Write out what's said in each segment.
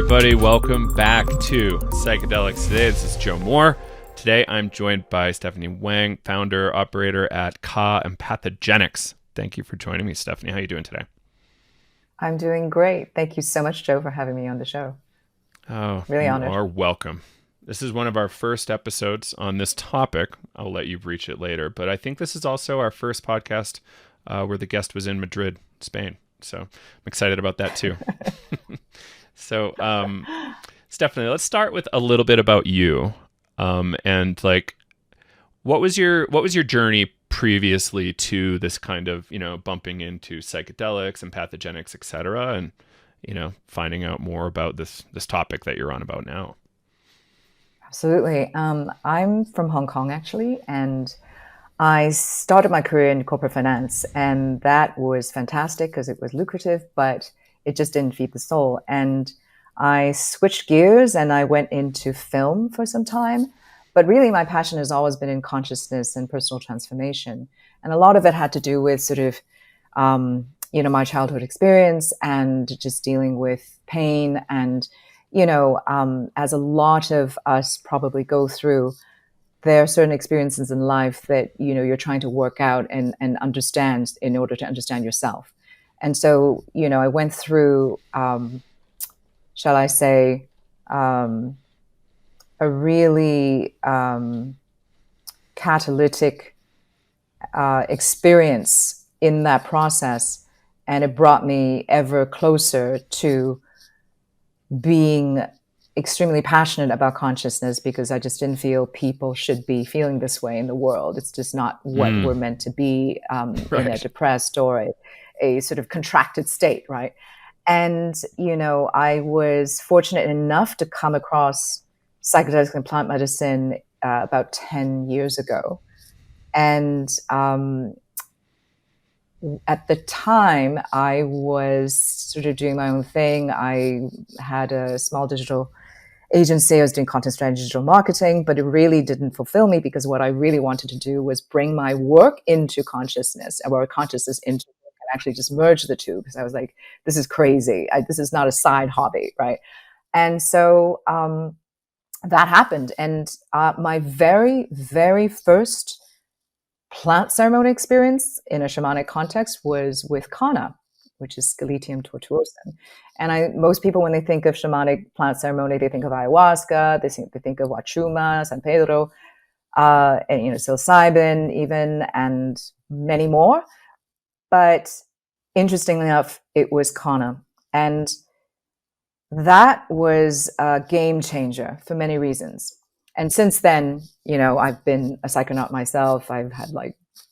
everybody. Welcome back to Psychedelics Today. This is Joe Moore. Today, I'm joined by Stephanie Wang, founder, operator at Ka Empathogenics. Thank you for joining me, Stephanie. How are you doing today? I'm doing great. Thank you so much, Joe, for having me on the show. Oh, Really you honored. are welcome. This is one of our first episodes on this topic. I'll let you reach it later. But I think this is also our first podcast where the guest was in Madrid, Spain. So I'm excited about that too. So, Stephanie, let's start with a little bit about you. And like, what was your journey previously to this kind of, bumping into psychedelics and pathogenics, et cetera, and, finding out more about this topic that you're on about now? Absolutely. I'm from Hong Kong, actually, and I started my career in corporate finance, and that was fantastic because it was lucrative, but it just didn't feed the soul. And I switched gears and I went into film for some time. But really, my passion has always been in consciousness and personal transformation. And a lot of it had to do with sort of, my childhood experience and just dealing with pain. And, as a lot of us probably go through, there are certain experiences in life that, you're trying to work out and understand in order to understand yourself. And so, I went through, shall I say, a really catalytic experience in that process. And it brought me ever closer to being extremely passionate about consciousness, because I just didn't feel people should be feeling this way in the world. It's just not what we're meant to be Right. in a depressed or a sort of contracted state, right? And, I was fortunate enough to come across psychedelics and plant medicine about 10 years ago. And at the time, I was sort of doing my own thing. I had a small digital agency. I was doing content strategy, digital marketing, but it really didn't fulfill me, because what I really wanted to do was bring my work into consciousness, or consciousness into work, and actually just merge the two, because I was like, this is crazy. This is not a side hobby, right? And so that happened. And my very, very first plant ceremony experience in a shamanic context was with Kanna, which is Scaletium tortuosum. And most people, when they think of shamanic plant ceremony, they think of ayahuasca, they think of Wachuma, San Pedro, and psilocybin even, and many more. But interestingly enough, it was Kanna. And that was a game changer for many reasons. And since then, I've been a psychonaut myself. I've had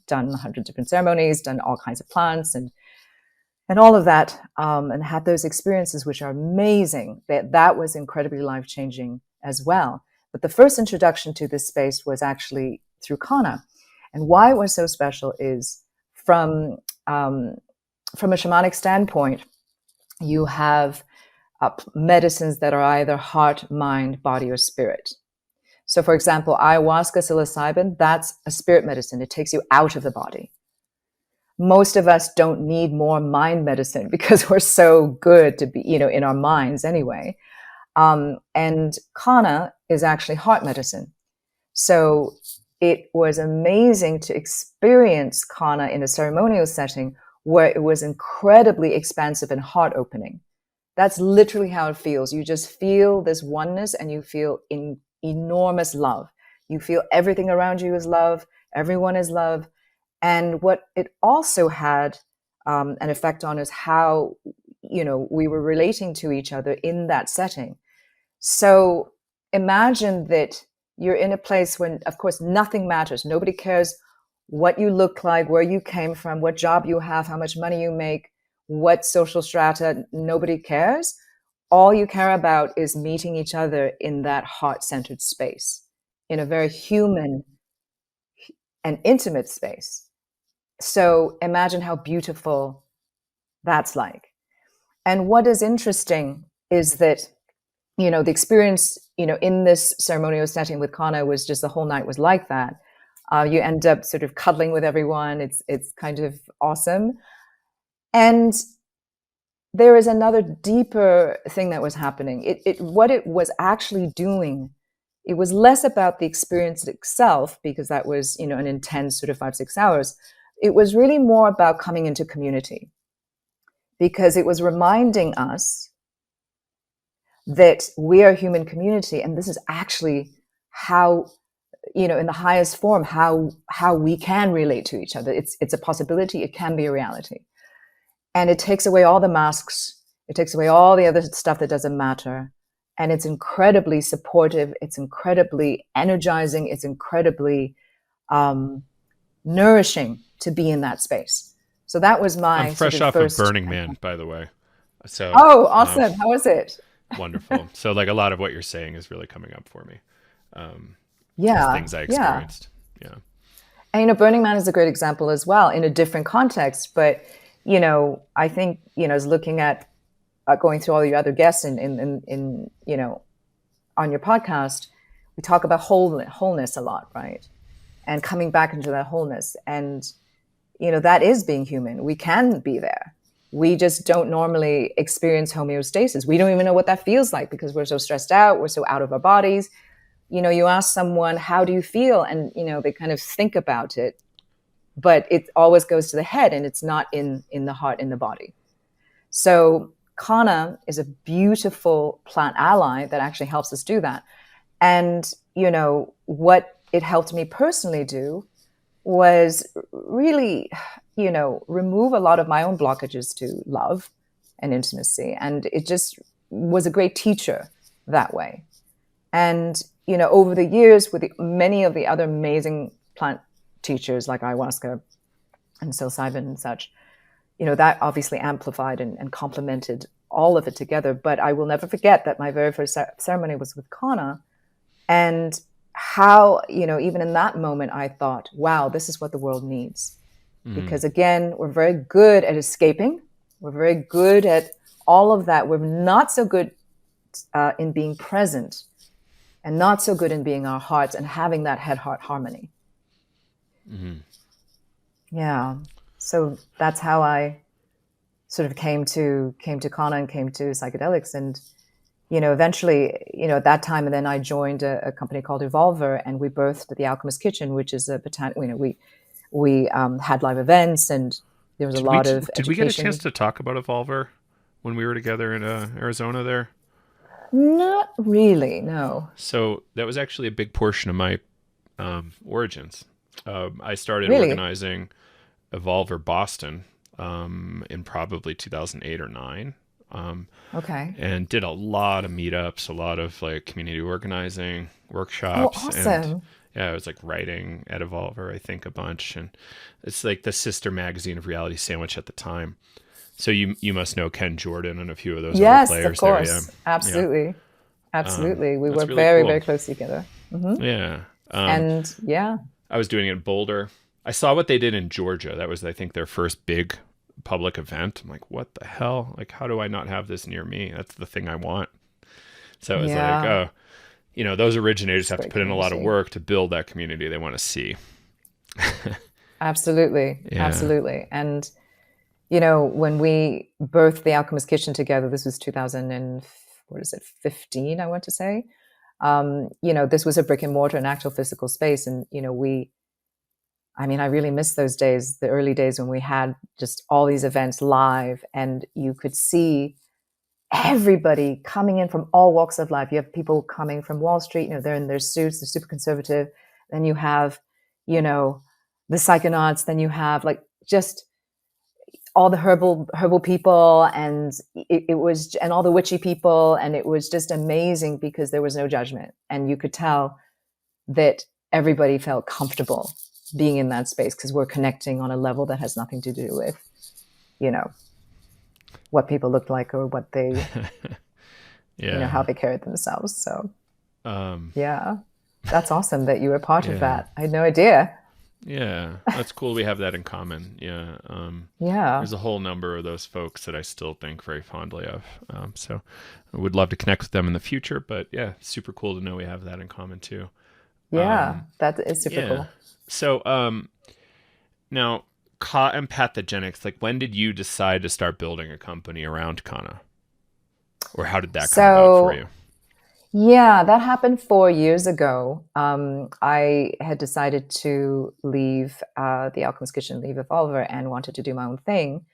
done 100 different ceremonies, done all kinds of plants and all of that, and had those experiences, which are amazing. That was incredibly life-changing as well. But the first introduction to this space was actually through Kanna. And why it was so special is from a shamanic standpoint, you have medicines that are either heart, mind, body, or spirit. So, for example, ayahuasca, psilocybin, that's a spirit medicine. It takes you out of the body. Most of us don't need more mind medicine because we're so good to be, in our minds anyway. And Kanna is actually heart medicine. So it was amazing to experience Kanna in a ceremonial setting where it was incredibly expansive and heart opening. That's literally how it feels. You just feel this oneness, and you feel enormous love. You feel everything around you is love. Everyone is love. And what it also had an effect on is how, we were relating to each other in that setting. So imagine that you're in a place when, of course, nothing matters. Nobody cares what you look like, where you came from, what job you have, how much money you make, what social strata. Nobody cares. All you care about is meeting each other in that heart-centered space, in a very human and intimate space. So imagine how beautiful that's like. And what is interesting is that, the experience, in this ceremonial setting with Kanna was just the whole night was like that. You end up sort of cuddling with everyone. It's kind of awesome. And there is another deeper thing that was happening. What it was actually doing, it was less about the experience itself, because that was, an intense sort of 5-6 hours. It was really more about coming into community, because it was reminding us that we are a human community, and this is actually how, in the highest form, how we can relate to each other. It's a possibility. It can be a reality. And it takes away all the masks. It takes away all the other stuff that doesn't matter. And it's incredibly supportive. It's incredibly energizing. It's incredibly nourishing to be in that space. So that was my I'm fresh sort of off first... of Burning Man, by the way. So Oh, awesome. How was it? Wonderful. So like a lot of what you're saying is really coming up for me. Yeah. Things I experienced. Yeah. And, Burning Man is a great example as well, in a different context. But, I think, as looking at going through all your other guests in on your podcast, we talk about wholeness a lot, right? And coming back into that wholeness. And, that is being human. We can be there. We just don't normally experience homeostasis. We don't even know what that feels like, because we're so stressed out. We're so out of our bodies. You ask someone, how do you feel? And, they kind of think about it, but it always goes to the head, and it's not in the heart, in the body. So Kanna is a beautiful plant ally that actually helps us do that. And, what it helped me personally do was really, remove a lot of my own blockages to love and intimacy. And it just was a great teacher that way. And, over the years, with many of the other amazing plant teachers like ayahuasca and psilocybin and such, that obviously amplified and complemented all of it together. But I will never forget that my very first ceremony was with Kanna, and how, even in that moment, I thought, wow, this is what the world needs. Mm-hmm. Because again, we're very good at escaping. We're very good at all of that. We're not so good in being present, and not so good in being our hearts and having that head-heart harmony. Mm-hmm. Yeah. So that's how I sort of came to Kanna and came to psychedelics. And, eventually, at that time, and then I joined a company called Evolver, and we birthed the Alchemist Kitchen, which is a we had live events, and there was a lot of education. Did we get a chance to talk about Evolver when we were together in Arizona there? Not really, no. So that was actually a big portion of my origins. I started Really? organizing Evolver Boston in probably 2008 or 9. Okay. And did a lot of meetups, a lot of like community organizing workshops. Oh, awesome. And yeah, I was like writing at Evolver, I think, a bunch. And it's like the sister magazine of Reality Sandwich at the time. So you must know Ken Jordan and a few of those other players. Yes, of course. There, yeah. Absolutely. Yeah. Absolutely. We were really very, cool. very close together. Mm-hmm. Yeah. And yeah. I was doing it in Boulder. I saw what they did in Georgia. That was, I think, their first big public event. I'm like, what the hell? Like, how do I not have this near me? That's the thing I want. So it was like, oh, those originators have to put in a lot of work to build that community they want to see. Absolutely. Yeah. Absolutely. And, when we birthed the Alchemist Kitchen together, this was 2015, I want to say. This was a brick and mortar, an actual physical space. And, I really miss those days, the early days when we had just all these events live, and you could see everybody coming in from all walks of life. You have people coming from Wall Street, they're in their suits, they're super conservative. Then you have, the psychonauts, then you have like just all the herbal people, and it was, and all the witchy people. And it was just amazing because there was no judgment, and you could tell that everybody felt comfortable being in that space, because we're connecting on a level that has nothing to do with, what people looked like or what they, how they carried themselves. So, yeah, that's awesome that you were part of that. I had no idea. Yeah, that's cool. We have that in common. Yeah. There's a whole number of those folks that I still think very fondly of. So I would love to connect with them in the future, but yeah, super cool to know we have that in common too. Yeah, that is super cool. So, now Ka Empathogenics, like when did you decide to start building a company around Kanna? Or how did that come about for So you? yeah, that happened 4 years ago. I had decided to leave the Alchemist Kitchen, leave Evolver, and wanted to do my own thing.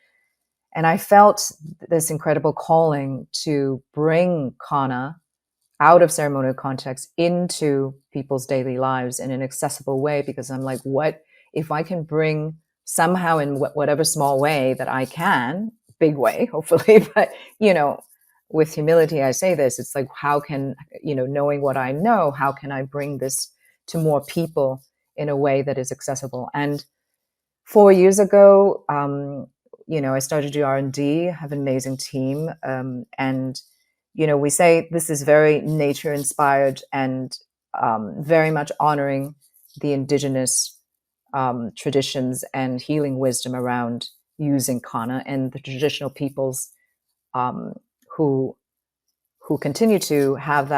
And I felt this incredible calling to bring Kana out of ceremonial context into people's daily lives in an accessible way, because I'm like, what if I can bring somehow in whatever small way that I can, big way hopefully, but with humility I say this, it's like, how can, knowing what I know, how can I bring this to more people in a way that is accessible? And 4 years ago, I started to do R&D, have an amazing team. And, we say this is very nature inspired and very much honoring the indigenous traditions and healing wisdom around using Kana, and the traditional peoples um, who continue to have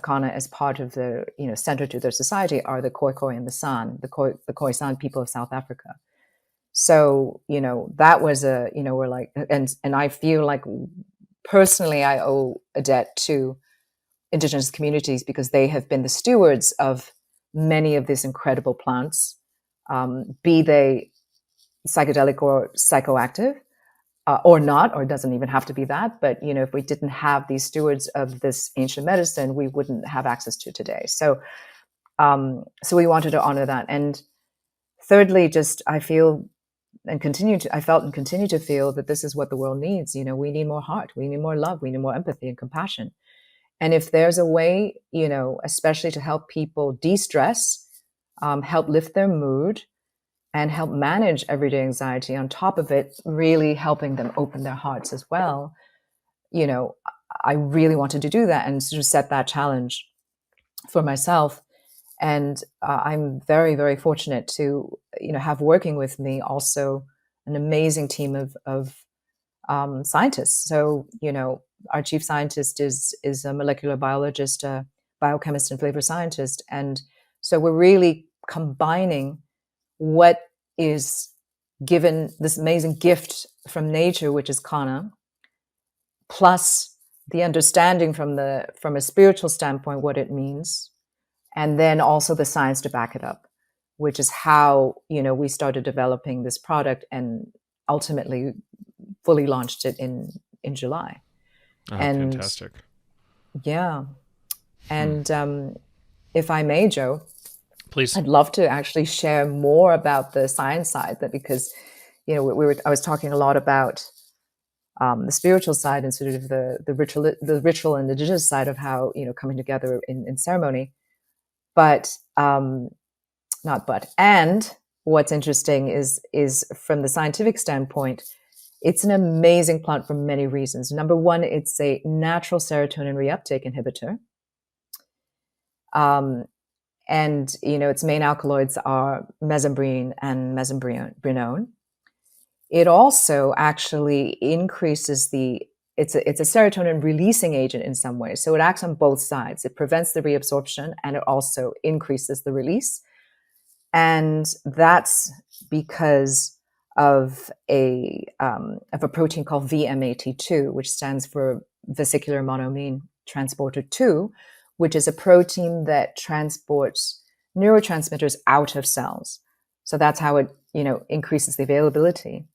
Kana as part of the, center to their society are the Khoi and the San, the Khoisan people of South Africa. So, that was we're like, and I feel like personally I owe a debt to indigenous communities, because they have been the stewards of many of these incredible plants, be they psychedelic or psychoactive, or not, or it doesn't even have to be that. But, if we didn't have these stewards of this ancient medicine, we wouldn't have access to today. So, so we wanted to honor that. And thirdly, just I felt and continue to feel that this is what the world needs. We need more heart, we need more love, we need more empathy and compassion. And if there's a way, especially to help people de-stress, help lift their mood, and help manage everyday anxiety on top of it, really helping them open their hearts as well, I really wanted to do that and sort of set that challenge for myself. And I'm very, very fortunate to, have working with me also an amazing team of scientists. So, our chief scientist is a molecular biologist, a biochemist, and flavor scientist. And so we're really combining what is given this amazing gift from nature, which is Kana, plus the understanding from a spiritual standpoint what it means, and then also the science to back it up, which is how we started developing this product and ultimately fully launched it in July. Oh, And fantastic. yeah, and if I may, Joe, Please. I'd love to actually share more about the science side, that because I was talking a lot about the spiritual side and sort of the ritual and the digital side of how coming together in ceremony. But and what's interesting is from the scientific standpoint, it's an amazing plant for many reasons. Number one, it's a natural serotonin reuptake inhibitor. And its main alkaloids are mesembrine and mesembrinone. It also actually increases it's a serotonin releasing agent in some ways. So it acts on both sides. It prevents the reabsorption and it also increases the release. And that's because of a protein called VMAT2, which stands for vesicular monoamine transporter 2, which is a protein that transports neurotransmitters out of cells. So that's how it increases the availability.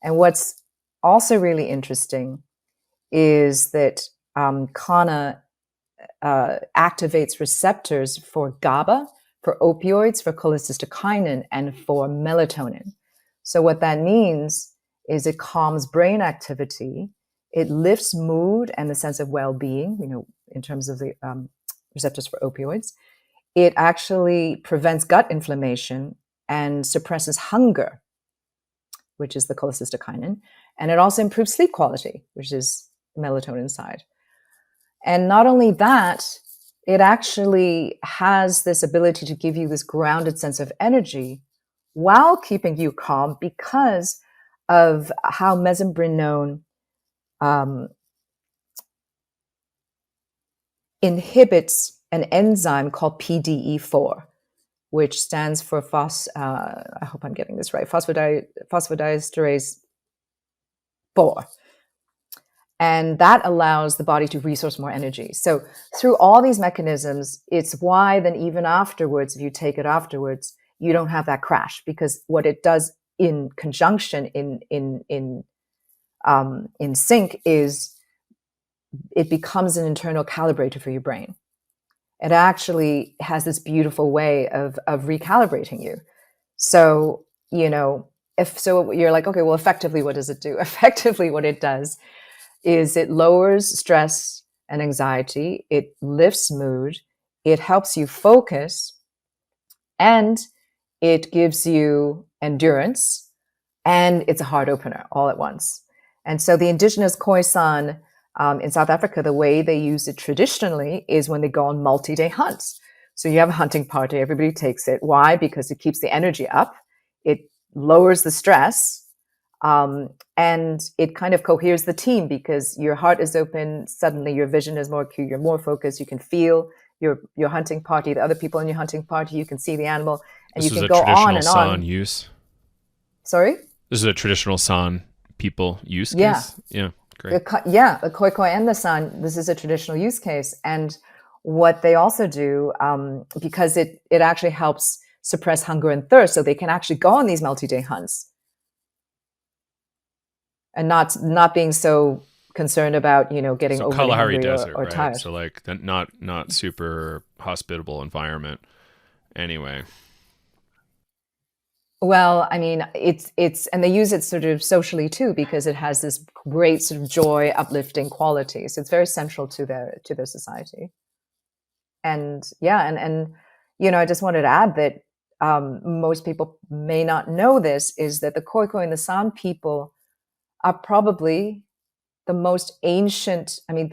And what's also really interesting is that Kanna activates receptors for GABA, for opioids, for cholecystokinin, and for melatonin. So what that means is it calms brain activity, it lifts mood and the sense of well-being, in terms of the receptors for opioids. It actually prevents gut inflammation and suppresses hunger, which is the cholecystokinin. And it also improves sleep quality, which is the melatonin side. And not only that, it actually has this ability to give you this grounded sense of energy while keeping you calm, because of how mesembrinone inhibits an enzyme called PDE4, which stands for I hope I'm getting this right, phosphodiesterase 4. And that allows the body to resource more energy. So through all these mechanisms, it's why then even afterwards, if you take it afterwards, you don't have that crash, because what it does in conjunction, in sync, is it becomes an internal calibrator for your brain. It actually has this beautiful way of recalibrating you. So, if so, you're like, okay, well, effectively, what does it do? Effectively, what it does is it lowers stress and anxiety, it lifts mood, it helps you focus, and it gives you endurance, and it's a heart opener all at once. And so the indigenous Khoisan in South Africa, the way they use it traditionally is when they go on multi-day hunts. So you have a hunting party, everybody takes it. Why? Because it keeps the energy up, it lowers the stress, and it kind of coheres the team, because your heart is open, suddenly your vision is more acute, you're more focused, you can feel your hunting party, the other people in your hunting party, you can see the animal, and This you is can a go on traditional and San on. use. Sorry? This is a traditional San people use Yeah. case. Yeah, great. The Khoi and the San, this is a traditional use case. And what they also do, because it actually helps suppress hunger and thirst, so they can actually go on these multi-day hunts and not being so concerned about getting So overly Kalahari hungry Desert, or right? tired. So like not super hospitable environment. Anyway, Well, I mean, it's and they use it sort of socially too, because it has this great sort of joy, uplifting quality. So it's very central to their society. And yeah, and I just wanted to add that most people may not know this, is that the Khoisan and the San people are probably the most ancient. I mean,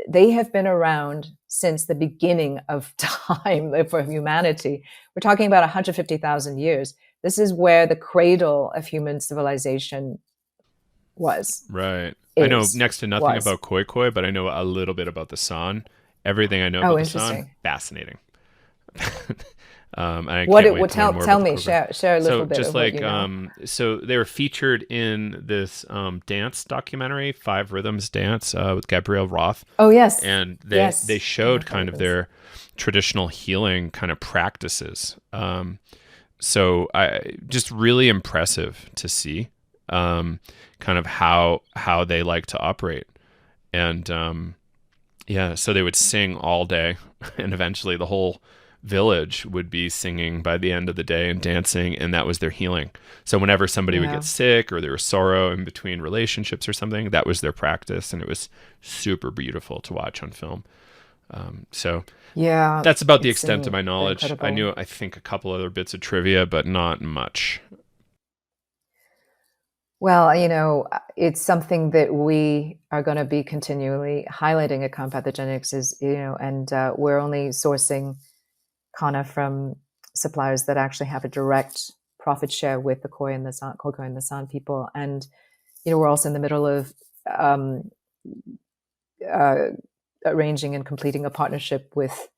they have been around since the beginning of time for humanity. We're talking about 150,000 years. This is where the cradle of human civilization was. right. I know next to nothing Was. about Khoi, but I know a little bit about the San. Everything I know Oh, about the San, interesting. fascinating. And I What can't it wait would to learn more tell about the me, Khoi. share a So little bit just of what like you know. so they were featured in this dance documentary, Five Rhythms Dance, with Gabrielle Roth. Oh yes, And they yes. showed kind of their traditional healing kind of practices. So I just really impressive to see kind of how they like to operate. And yeah, so they would sing all day, and eventually the whole village would be singing by the end of the day and dancing, and that was their healing. So whenever somebody would get sick or there was sorrow in between relationships or something, that was their practice, and it was super beautiful to watch on film. So Yeah, that's about the extent of my knowledge. incredible. I think a couple other bits of trivia, but not much. Well, it's something that we are going to be continually highlighting at Ka Empathogenics, is and we're only sourcing Kanna from suppliers that actually have a direct profit share with the Khoi and the San people. And we're also in the middle of arranging and completing a partnership with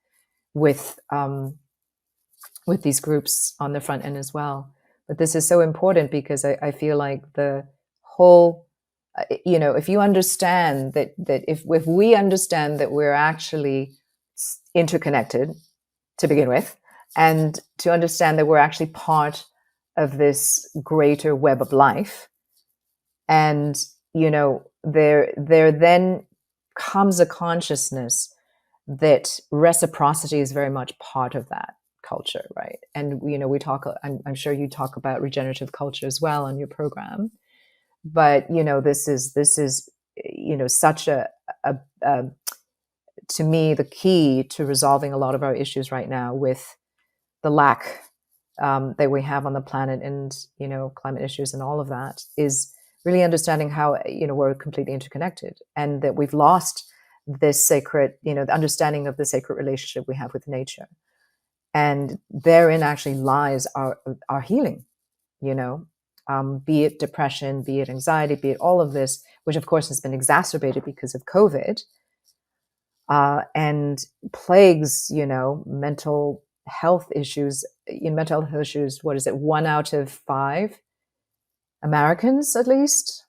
these groups on the front end as well. But this is so important, because I feel like the whole, if you understand that if we understand that we're actually interconnected to begin with, and to understand that we're actually part of this greater web of life, and there then comes a consciousness that reciprocity is very much part of that culture, right? And we talk, I'm sure you talk about regenerative culture as well on your program, but this is such a to me, the key to resolving a lot of our issues right now with the lack that we have on the planet, and climate issues and all of that, is really understanding how we're completely interconnected, and that we've lost this sacred, the understanding of the sacred relationship we have with nature, and therein actually lies our healing. Be it depression, be it anxiety, be it all of this, which of course has been exacerbated because of COVID, and plagues mental health issues, in mental health issues, what is it, 1 out of 5 Americans at least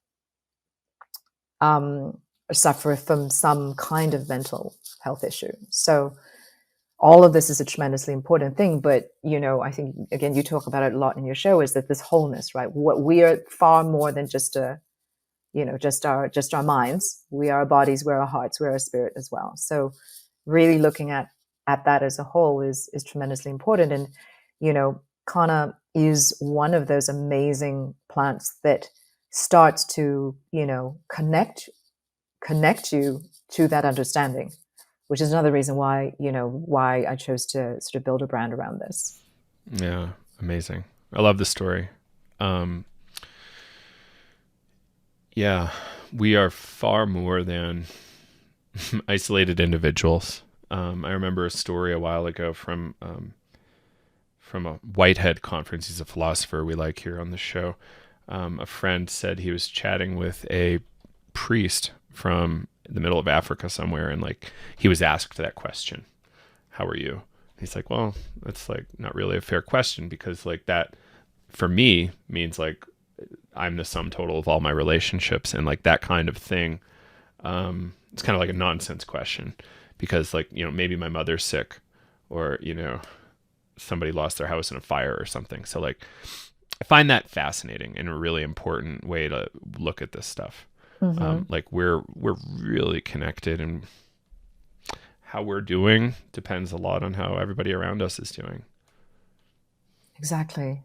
suffer from some kind of mental health issue. So all of this is a tremendously important thing. But, I think, again, you talk about it a lot in your show, is that this wholeness, right? What we are far more than just just our minds. We are our bodies, we're our hearts, we're our spirit as well. So really looking at that as a whole is tremendously important. And, Kanna is one of those amazing plants that starts to, connect you to that understanding, which is another reason why I chose to sort of build a brand around this. Yeah, amazing. I love the story. Yeah, we are far more than isolated individuals. I remember a story a while ago from a Whitehead conference. He's a philosopher we like here on the show. A friend said he was chatting with a priest from the middle of Africa somewhere, and like he was asked that question, "How are you?" He's like, "Well, that's like not really a fair question, because like that for me means like I'm the sum total of all my relationships, and like that kind of thing. It's kind of like a nonsense question, because like, maybe my mother's sick, or, somebody lost their house in a fire or something." So like, I find that fascinating and a really important way to look at this stuff. Like we're really connected, and how we're doing depends a lot on how everybody around us is doing. Exactly.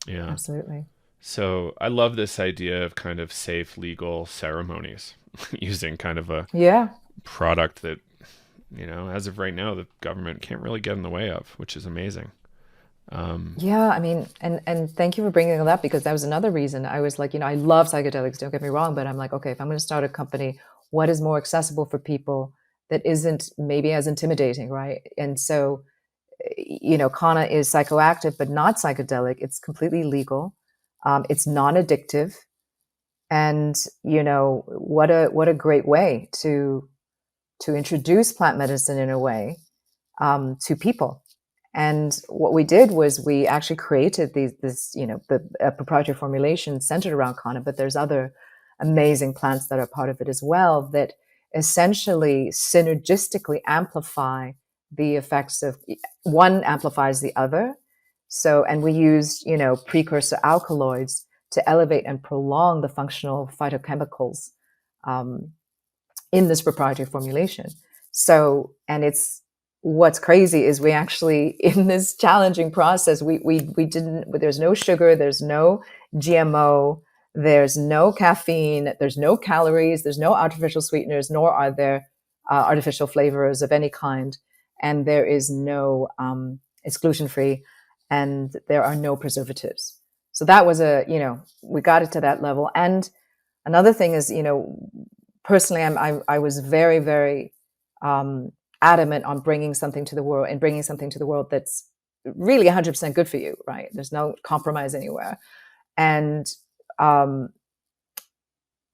Yeah. Absolutely. So I love this idea of kind of safe, legal ceremonies using kind of a product that, as of right now, the government can't really get in the way of, which is amazing. Yeah, I mean, and thank you for bringing that up, because that was another reason I was like, I love psychedelics, don't get me wrong, but I'm like, okay, if I'm going to start a company, what is more accessible for people that isn't maybe as intimidating, right? And so, Kanna is psychoactive, but not psychedelic. It's completely legal. It's non-addictive, and what a great way to introduce plant medicine in a way to people. And what we did was we actually created the proprietary formulation centered around Kanna, but there's other amazing plants that are part of it as well, that essentially synergistically amplify the effects of one, amplifies the other. So, and we used, precursor alkaloids to elevate and prolong the functional phytochemicals in this proprietary formulation. So, and what's crazy is we actually, in this challenging process, we didn't, there's no sugar, there's no GMO, there's no caffeine, there's no calories, there's no artificial sweeteners, nor are there artificial flavors of any kind. And there is no, it's gluten-free, and there are no preservatives. So that was we got it to that level. And another thing is, personally, I was very, very adamant on bringing something to the world, and bringing something to the world that's really 100% good for you, right? There's no compromise anywhere. And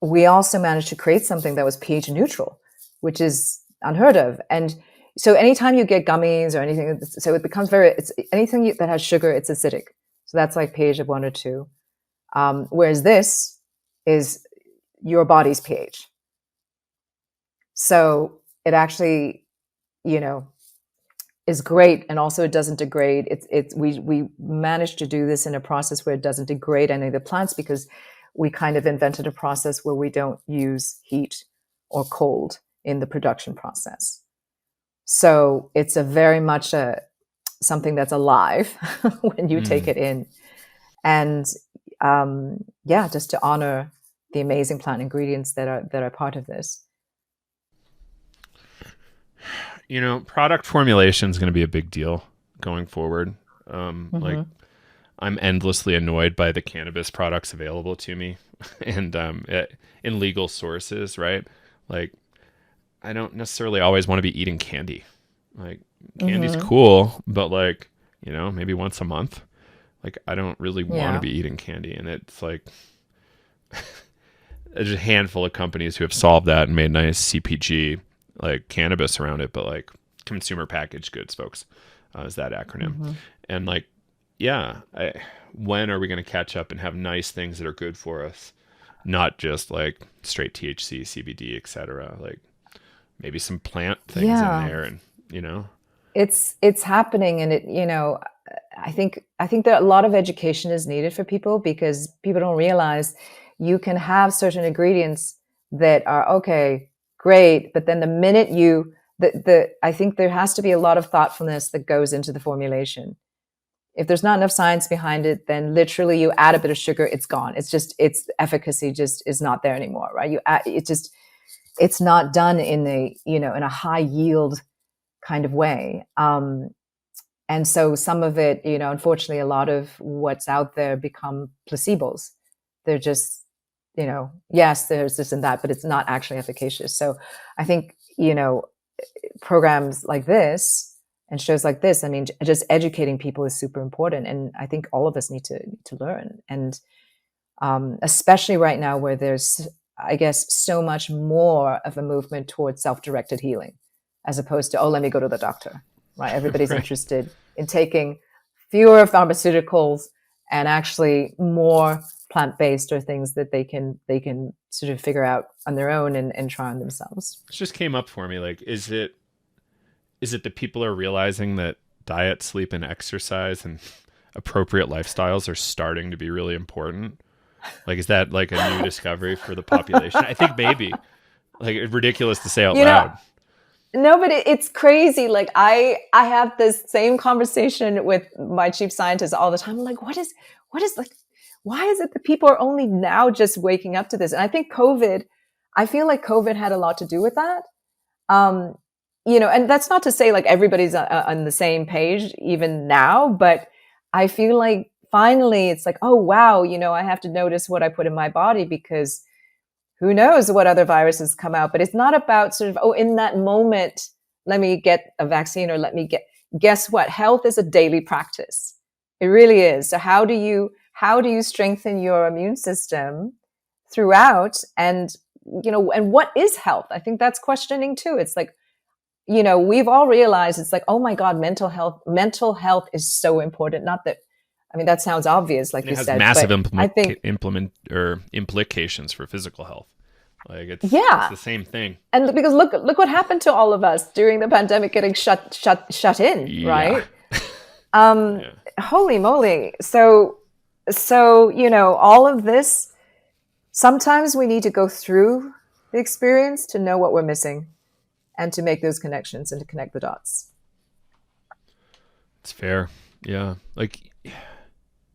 we also managed to create something that was pH neutral, which is unheard of. And so anytime you get gummies or anything, so it becomes it's anything that has sugar, it's acidic. So that's like pH of 1 or 2. Whereas this is your body's pH. So it actually, is great, and also it doesn't degrade. We managed to do this in a process where it doesn't degrade any of the plants, because we kind of invented a process where we don't use heat or cold in the production process. So it's a very much something that's alive when you take it in, and just to honor the amazing plant ingredients that are part of this. Product formulation is going to be a big deal going forward. Like, I'm endlessly annoyed by the cannabis products available to me, and in legal sources, right? Like, I don't necessarily always want to be eating candy. Like, candy's cool, but like, maybe once a month. Like, I don't really want to be eating candy, and it's like there's a handful of companies who have solved that and made nice CPG like cannabis around it, but like consumer packaged goods folks, is that acronym. Mm-hmm. And like, yeah, when are we going to catch up and have nice things that are good for us? Not just like straight THC, CBD, etc. Like maybe some plant things in Yeah, there, and it's happening, and I think that a lot of education is needed for people, because people don't realize you can have certain ingredients that are okay, great, but then the minute I think there has to be a lot of thoughtfulness that goes into the formulation. If there's not enough science behind it, then literally you add a bit of sugar, it's gone. Its efficacy just is not there anymore, right? It's not done in a high yield kind of way. And so some of it, unfortunately, a lot of what's out there become placebos. They're just, yes, there's this and that, but it's not actually efficacious. So I think, programs like this and shows like this, I mean, just educating people is super important. And I think all of us need to learn. And especially right now where there's, I guess, so much more of a movement towards self-directed healing, as opposed to, oh, let me go to the doctor, right? Everybody's right. interested in taking fewer pharmaceuticals and actually more plant-based, or things that they can sort of figure out on their own and try on themselves. It just came up for me. Like, is it that people are realizing that diet, sleep, and exercise and appropriate lifestyles are starting to be really important? Like, is that like a new discovery for the population? I think maybe. Like, it's ridiculous to say out loud. No, but it's crazy. Like I have this same conversation with my chief scientist all the time. I'm like, what is like, why is it that people are only now just waking up to this? And I think I feel like COVID had a lot to do with that. And that's not to say like everybody's on the same page even now, but I feel like finally it's like, oh, wow, I have to notice what I put in my body, because who knows what other viruses come out. But it's not about sort of, oh, in that moment, let me get a vaccine, or guess what? Health is a daily practice. It really is. So how do you strengthen your immune system throughout? And, and what is health? I think that's questioning too. It's like, we've all realized it's like, oh my God, mental health is so important. Not that, I mean, that sounds obvious, like And you it has said, massive but I think implications for physical health. Like it's the same thing. And because look what happened to all of us during the pandemic, getting shut in, Yeah. right? Holy moly. So, all of this, sometimes we need to go through the experience to know what we're missing and to make those connections and to connect the dots. It's fair. Yeah. Like,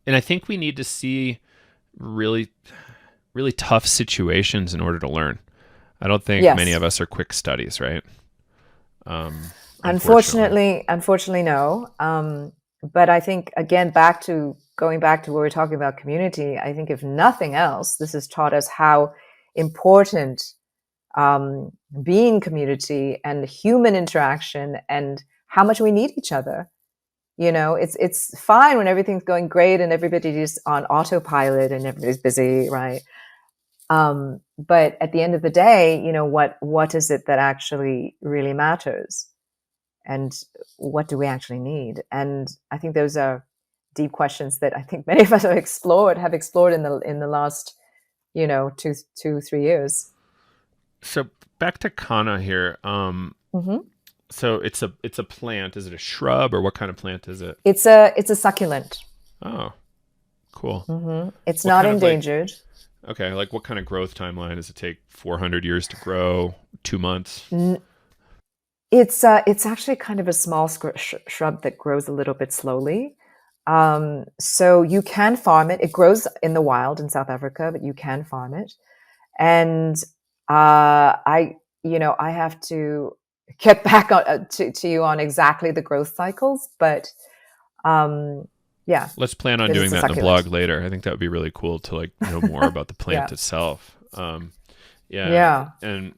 and I think we need to see really, really tough situations in order to learn. I don't think many of us are quick studies, right? Unfortunately, no. But I think, again, going back to what we're talking about community, I think if nothing else, this has taught us how important being community and human interaction, and how much we need each other. It's fine when everything's going great and everybody's on autopilot and everybody's busy, right? But at the end of the day, what is it that actually really matters? And what do we actually need? And I think those are deep questions that I think many of us have explored in the last, 2-3 years. So back to Kanna here. Mm-hmm. So it's a plant. Is it a shrub, or what kind of plant is it? It's a succulent. Oh, cool. Mm-hmm. It's not endangered. Okay, like what kind of growth timeline does it take? 400 years to grow? 2 months? It's actually kind of a small shrub that grows a little bit slowly. So you can farm it. It grows in the wild in South Africa, but you can farm it. And I have to get back to you on exactly the growth cycles, but yeah. Let's plan on doing that in the blog later. I think that would be really cool to like know more about the plant itself. Yeah. And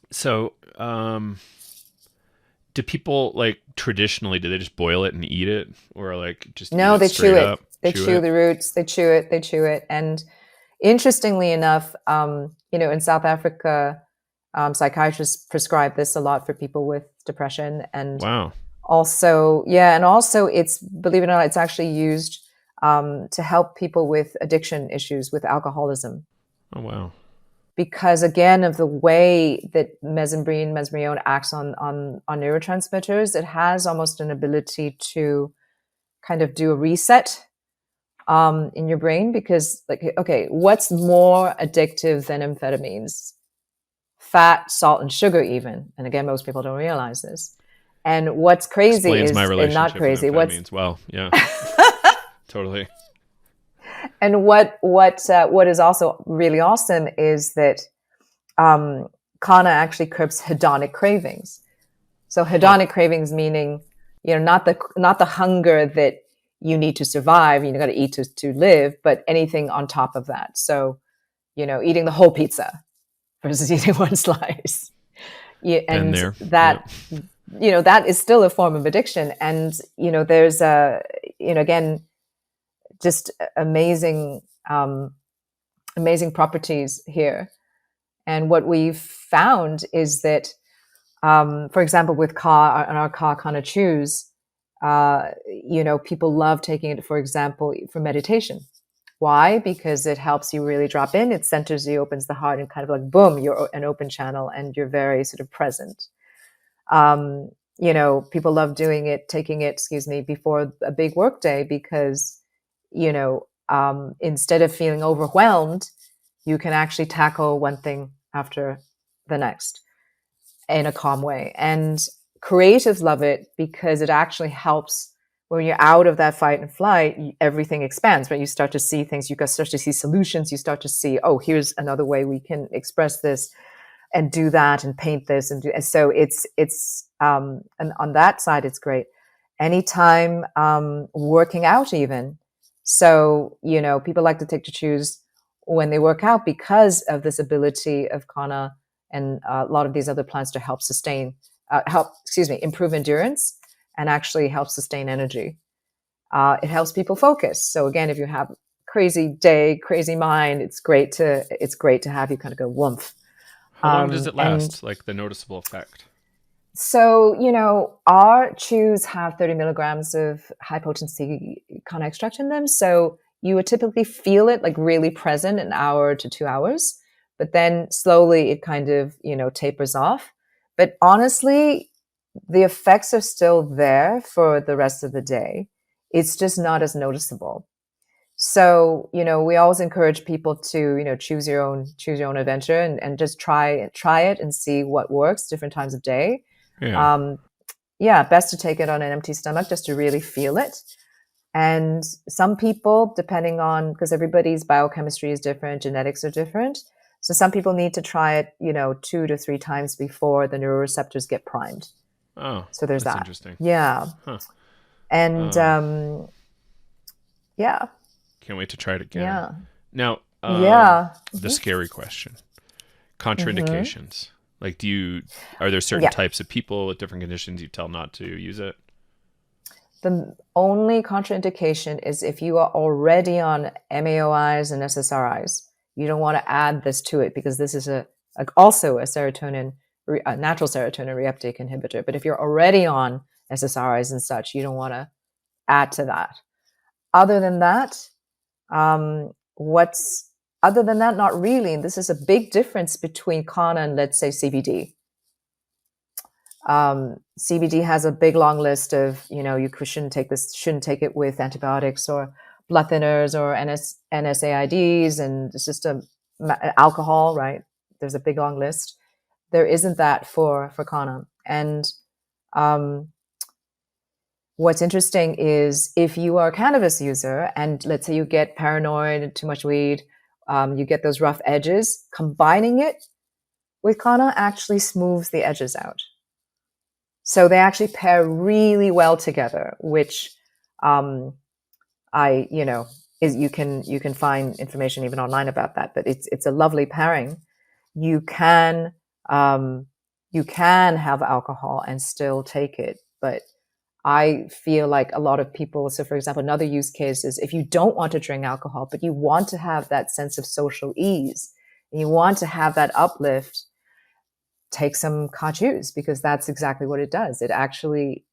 so, do people like traditionally, do they just boil it and eat it, or like just no, they chew it. They chew the roots. They chew it. And interestingly enough, in South Africa, Psychiatrists prescribe this a lot for people with depression, and Wow. also, and also it's, believe it or not, it's actually used to help people with addiction issues with alcoholism. Oh, wow. Because again, of the way that mesmerione acts on neurotransmitters, it has almost an ability to kind of do a reset in your brain. Because, like, okay, what's more addictive than amphetamines? Fat, salt, and sugar, even. And again, most people don't realize this. And what's crazy Explains my is, and not relationship with crazy, what's amphetamines. Well, yeah, totally. and what is also really awesome is that Kanna actually curbs hedonic cravings. So hedonic cravings meaning, not the hunger that you need to survive, you got to eat to live, but anything on top of that. So, eating the whole pizza versus eating one slice. Yeah, Been and there. that, Yep. that is still a form of addiction. And, there's again, just amazing, amazing properties here. And what we've found is that, for example, with Ka and our Ka Kana chews, people love taking it, for example, for meditation. Why? Because it helps you really drop in. It centers you, opens the heart, and kind of like, boom, you're an open channel and you're very sort of present. People love taking it, before a big work day, because, instead of feeling overwhelmed, you can actually tackle one thing after the next in a calm way. And creatives love it because it actually helps when you're out of that fight and flight, everything expands, right? You start to see things, you start to see solutions, you start to see, oh, here's another way we can express this and do that and paint this and so it's and on that side it's great. Anytime working out even. So, people like to take to choose when they work out because of this ability of Kanna and a lot of these other plants to help improve endurance and actually help sustain energy. It helps people focus. So again, if you have crazy day, crazy mind, it's great to have you kind of go woomph. How long does it last? Like the noticeable effect? So, our chews have 30 milligrams of high potency Kanna extract in them. So you would typically feel it like really present an hour to 2 hours, but then slowly it kind of, tapers off. But honestly, the effects are still there for the rest of the day. It's just not as noticeable. So, we always encourage people to, choose your own adventure and just try it and see what works different times of day. Yeah. Best to take it on an empty stomach just to really feel it. And some people, depending on, because everybody's biochemistry is different, genetics are different. So some people need to try it, 2 to 3 times before the neuroreceptors get primed. Oh, so there's that's that. Interesting. Yeah. Huh. And yeah. Can't wait to try it again. Yeah. Now, yeah. The scary question: contraindications. Like, are there certain types of people with different conditions you tell not to use it? The only contraindication is if you are already on MAOIs and SSRIs. You don't want to add this to it because this is also a natural serotonin reuptake inhibitor. But if you're already on SSRIs and such, you don't want to add to that. Other than that, not really. And this is a big difference between Kanna and, let's say, CBD. CBD has a big long list of, you shouldn't take it with antibiotics or blood thinners or NSAIDs, and it's just alcohol, right? There's a big long list. There isn't that for Kanna. And what's interesting is if you are a cannabis user and let's say you get paranoid, too much weed, you get those rough edges, combining it with Kanna actually smooths the edges out. So they actually pair really well together, which you can find information even online about that, but it's a lovely pairing. You can have alcohol and still take it, but I feel like a lot of people, so for example, another use case is if you don't want to drink alcohol, but you want to have that sense of social ease, and you want to have that uplift, take some Ka juice, because that's exactly what it does. It actually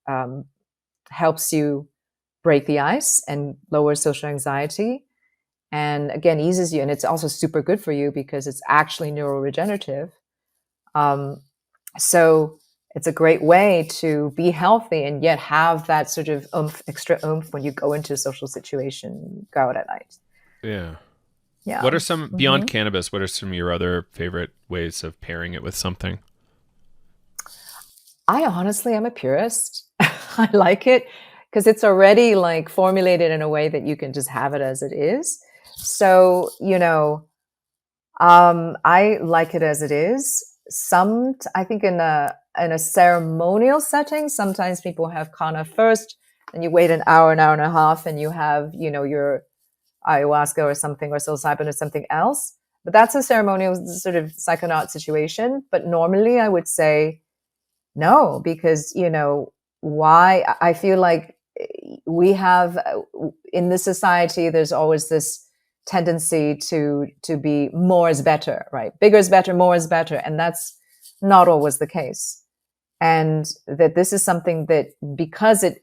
helps you break the ice and lower social anxiety, and again eases you, and it's also super good for you because it's actually neuroregenerative. So it's a great way to be healthy and yet have that sort of extra oomph when you go into a social situation, go out at night. Yeah. Yeah. What are some, beyond cannabis, what are some of your other favorite ways of pairing it with something? I honestly am a purist. I like it because it's already like formulated in a way that you can just have it as it is. So, I like it as it is. I think in a ceremonial setting, sometimes people have Kanna first, and you wait an hour and a half, and you have, your ayahuasca or something, or psilocybin or something else. But that's a ceremonial sort of psychonaut situation. But normally I would say no, because, why? I feel like we have, in this society, there's always this tendency to be more is better, right? Bigger is better, more is better. And that's not always the case. And that this is something that, because it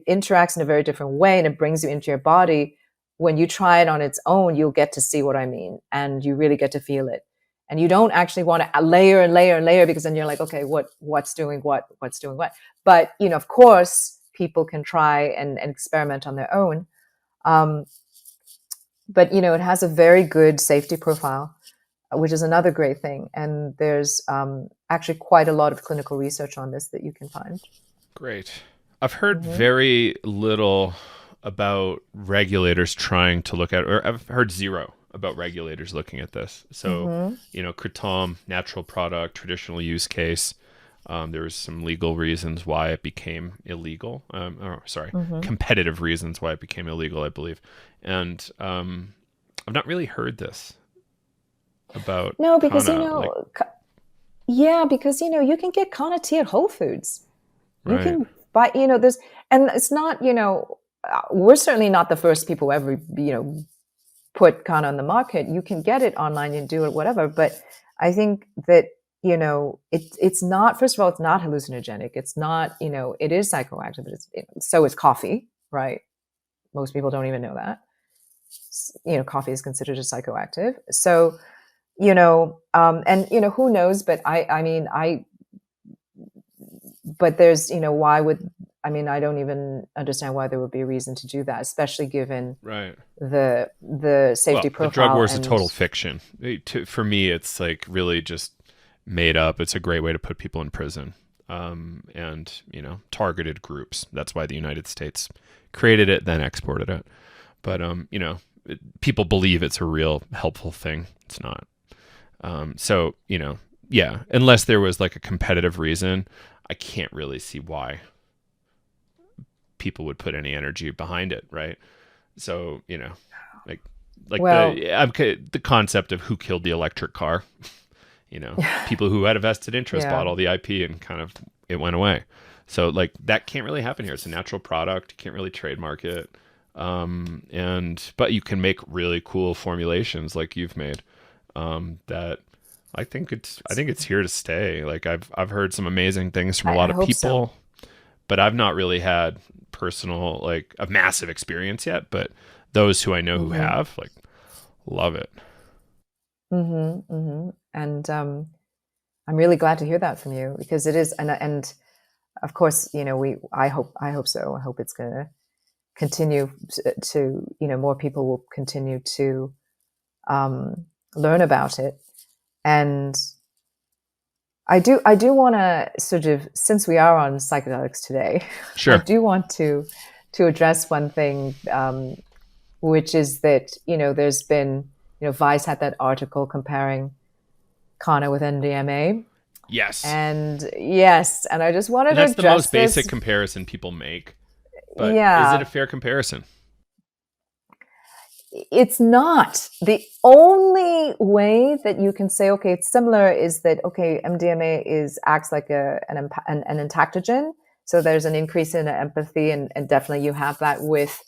interacts in a very different way and it brings you into your body, when you try it on its own, you'll get to see what I mean. And you really get to feel it. And you don't actually want to layer and layer and layer, because then you're like, okay, what's doing what? But, of course, people can try and experiment on their own. But, it has a very good safety profile, which is another great thing. And there's actually quite a lot of clinical research on this that you can find. Great. I've heard very little about regulators trying to look at, or I've heard zero about regulators looking at this. So, kratom, natural product, traditional use case. There was some legal reasons why it became illegal. Competitive reasons why it became illegal, I believe. And I've not really heard this about no, because Kanna, because you can get Kanna tea at Whole Foods. You right. can buy, and it's not, we're certainly not the first people who ever, put Kanna on the market. You can get it online and do it, whatever. But I think that, it's not, first of all, it's not hallucinogenic. It's not, it is psychoactive, but so is coffee, right? Most people don't even know that. Coffee is considered a psychoactive. So, and, who knows, but but there's, I don't even understand why there would be a reason to do that, especially given the safety profile. The drug war is a total fiction. For me, it's like really just made up. It's a great way to put people in prison, and targeted groups. That's why the United States created it, then exported it. But people believe it's a real helpful thing. It's not. So unless there was like a competitive reason, I can't really see why people would put any energy behind it, right? So the concept of who killed the electric car. People who had a vested interest bought all the IP and kind of it went away. So like that can't really happen here. It's a natural product. You can't really trademark it. But you can make really cool formulations like you've made. That I think it's here to stay. Like I've heard some amazing things from a lot of people, but I've not really had personal, like a massive experience yet, but those who I know who have, like, love it. And I'm really glad to hear that from you, because it is, and of course, I hope so. I hope it's going to continue to, more people will continue to learn about it. And I do want to sort of, since we are on psychedelics today, sure. I do want to address one thing, which is that, there's been, Vice had that article comparing Kanna with MDMA. Yes. And I just wanted to address the most basic comparison people make. But is it a fair comparison? It's not. The only way that you can say, okay, it's similar, is that, okay, MDMA acts like an entactogen. So there's an increase in empathy, and definitely you have that with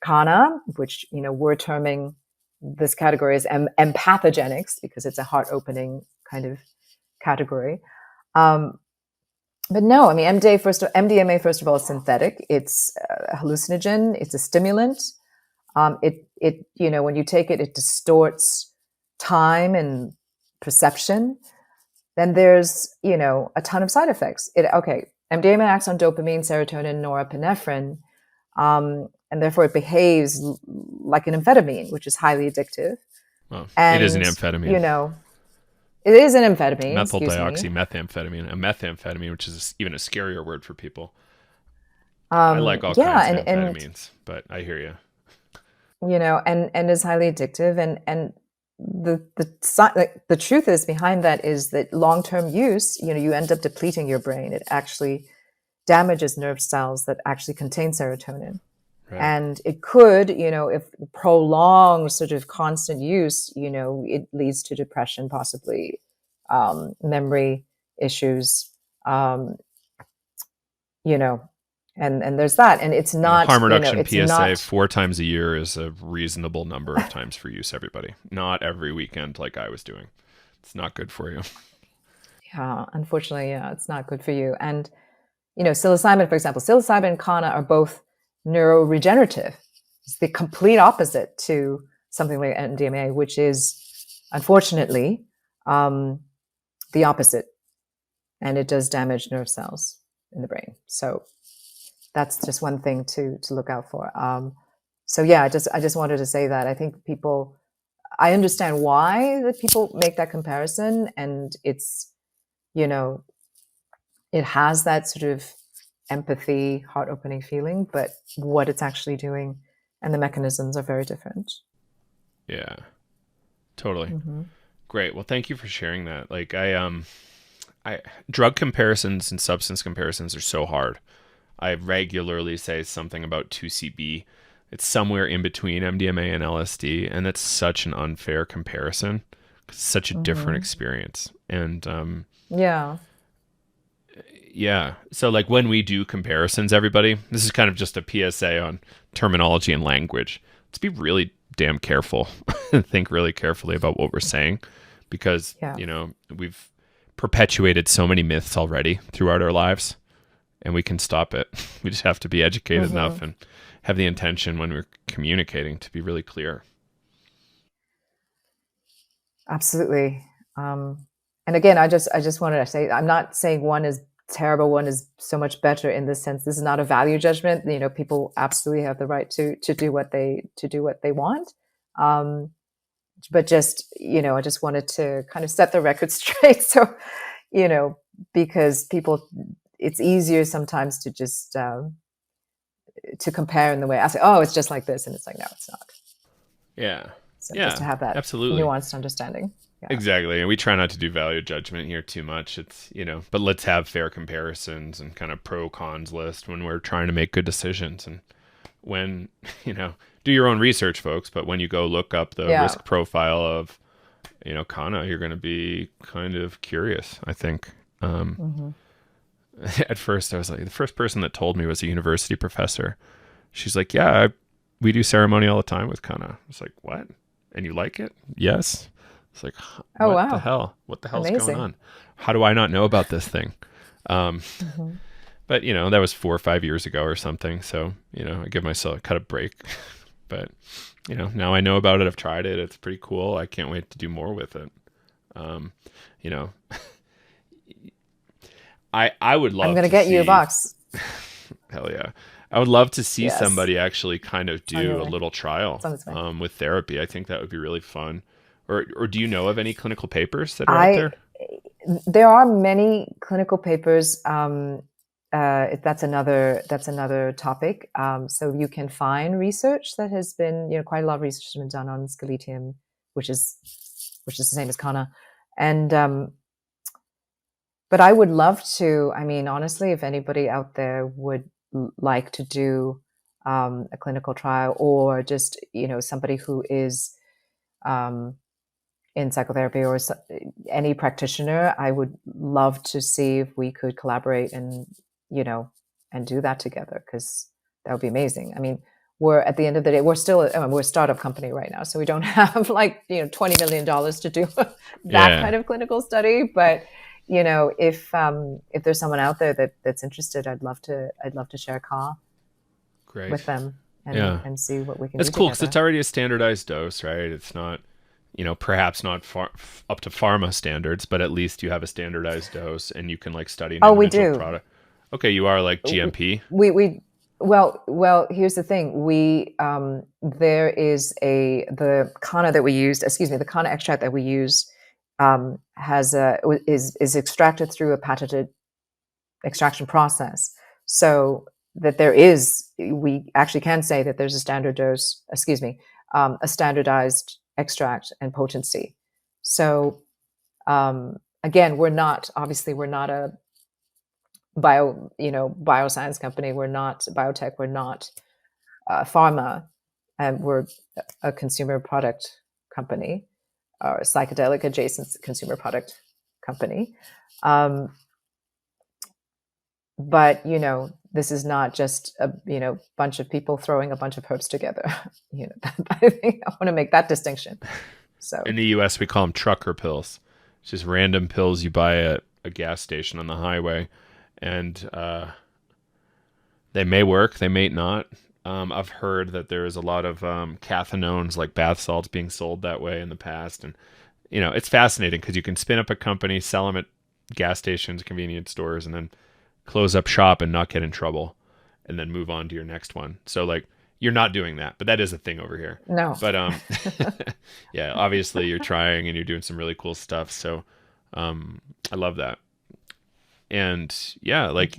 Kanna, which, we're terming this category as empathogenics, because it's a heart opening kind of category. But no, I mean, MDMA, first of all, is synthetic. It's a hallucinogen. It's a stimulant. When you take it, it distorts time and perception. Then there's, a ton of side effects. MDMA acts on dopamine, serotonin, norepinephrine, and therefore it behaves like an amphetamine, which is highly addictive. Well, it is an And, amphetamine. It is an amphetamine, Methyl excuse me. methamphetamine, a methamphetamine, which is even a scarier word for people. I like all Yeah, kinds of and amphetamines, but I hear you. and is highly addictive, and the truth is behind that is that long-term use, you end up depleting your brain. It actually damages nerve cells that actually contain serotonin. Right. And it could, if prolonged sort of constant use, it leads to depression, possibly memory issues, you know, and there's that. And it's And a not, harm reduction it's PSA not, 4 times a year is a reasonable number of times for use, everybody. Not every weekend like I was doing. It's not good for you. yeah, unfortunately, yeah, it's not good for you. And, psilocybin, for example, psilocybin and Kanna are both neuroregenerative. It's the complete opposite to something like MDMA, which is unfortunately the opposite, and it does damage nerve cells in the brain. So that's just one thing to look out for. So yeah, I just wanted to say that I think I understand why that people make that comparison, and it's, it has that sort of empathy, heart opening feeling, but what it's actually doing and the mechanisms are very different. Yeah, totally. Mm-hmm. Great. Well, thank you for sharing that. Like I drug comparisons and substance comparisons are so hard. I regularly say something about 2CB. It's somewhere in between MDMA and LSD, and that's such an unfair comparison. It's such a different Mm-hmm. experience. And Yeah. yeah, so like when we do comparisons, everybody, this is kind of just a PSA on terminology and language. Let's be really damn careful and think really carefully about what we're saying, because, Yeah. we've perpetuated so many myths already throughout our lives, and we can stop it. We just have to be educated Mm-hmm. enough and have the intention when we're communicating to be really clear. Absolutely. And again, I just wanted to say, I'm not saying one is terrible, one is so much better in this sense. This is not a value judgment. People absolutely have the right to do what they want. But just, I just wanted to kind of set the record straight. So, because it's easier sometimes to just to compare in the way I say, oh, it's just like this, and it's like, no, it's not. Yeah. So just Yeah, to have that absolutely. nuanced understanding. Yeah. Exactly. And we try not to do value judgment here too much. It's, but let's have fair comparisons and kind of pro cons list when we're trying to make good decisions. And when, do your own research, folks. But when you go look up the Yeah. risk profile of, Kanna, you're going to be kind of curious, I think. Mm-hmm. At first, I was like, the first person that told me was a university professor. She's like, yeah, we do ceremony all the time with Kanna. I was like, what? And you like it? Yes. It's like, Oh, what the wow. hell? What the hell's going Amazing. on? How do I not know about this thing? Mm-hmm. But that was 4 or 5 years ago or something. So, I give myself a break. But, now I know about it. I've tried it. It's pretty cool. I can't wait to do more with it. You know, I would love I'm going to to get you a see, box. hell yeah. I would love to see Yes. somebody actually kind of do a little trial It's on its way. with therapy. I think that would be really fun. Or do you know of any clinical papers that are out there? There are many clinical papers. That's another topic. So you can find research that has been, quite a lot of research has been done on scaletium, which is the same as Kanna. And but I would love to. I mean, honestly, if anybody out there would like to do a clinical trial, or just somebody who is in psychotherapy, or any practitioner, I would love to see if we could collaborate and and do that together, because that would be amazing. I mean, we're at the end of the day, we're a startup company right now, so we don't have like $20 million to do that Yeah. kind of clinical study, but if there's someone out there that's interested, I'd love to share Ka Great. with them Yeah. and see what we can It's do cool because together. it's already a standardized dose, right? It's not, perhaps not up to pharma standards, but at least you have a standardized dose and you can like study an Oh, we individual do. product. Okay, you are like GMP. We well, here's the thing. There is the Kanna that we used, excuse me, the Kanna extract that we use is extracted through a patented extraction process. So that we actually can say that there's a standard dose, excuse me, a standardized extract and potency. So again, we're not a bioscience company. We're not biotech. We're not pharma, and we're a consumer product company, or a psychedelic adjacent consumer product company. But this is not just a bunch of people throwing a bunch of herbs together. I think I want to make that distinction. So In the US, we call them trucker pills. It's just random pills you buy at a gas station on the highway. And they may work, they may not. I've heard that there is a lot of cathinones, like bath salts, being sold that way in the past. And, it's fascinating because you can spin up a company, sell them at gas stations, convenience stores, and then close up shop and not get in trouble and then move on to your next one. So, like, you're not doing that, but that is a thing over here. no. But yeah, obviously you're trying and you're doing some really cool stuff. So I love that. And yeah, like